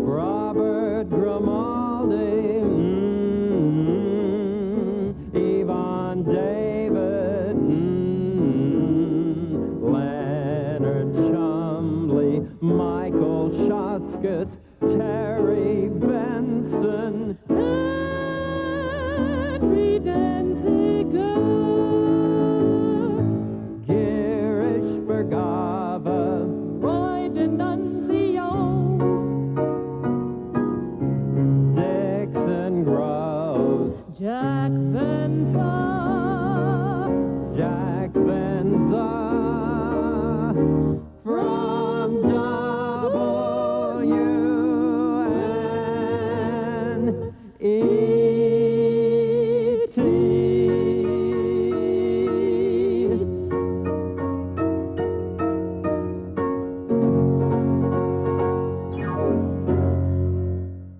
Robert Grimaldi, Yvonne David, Leonard Chumley, Michael Shoskus, Terry Benson, Henry Denziger, Girish Bergava, Roy D'Annunzio, Dixon Gross, Jack Venza,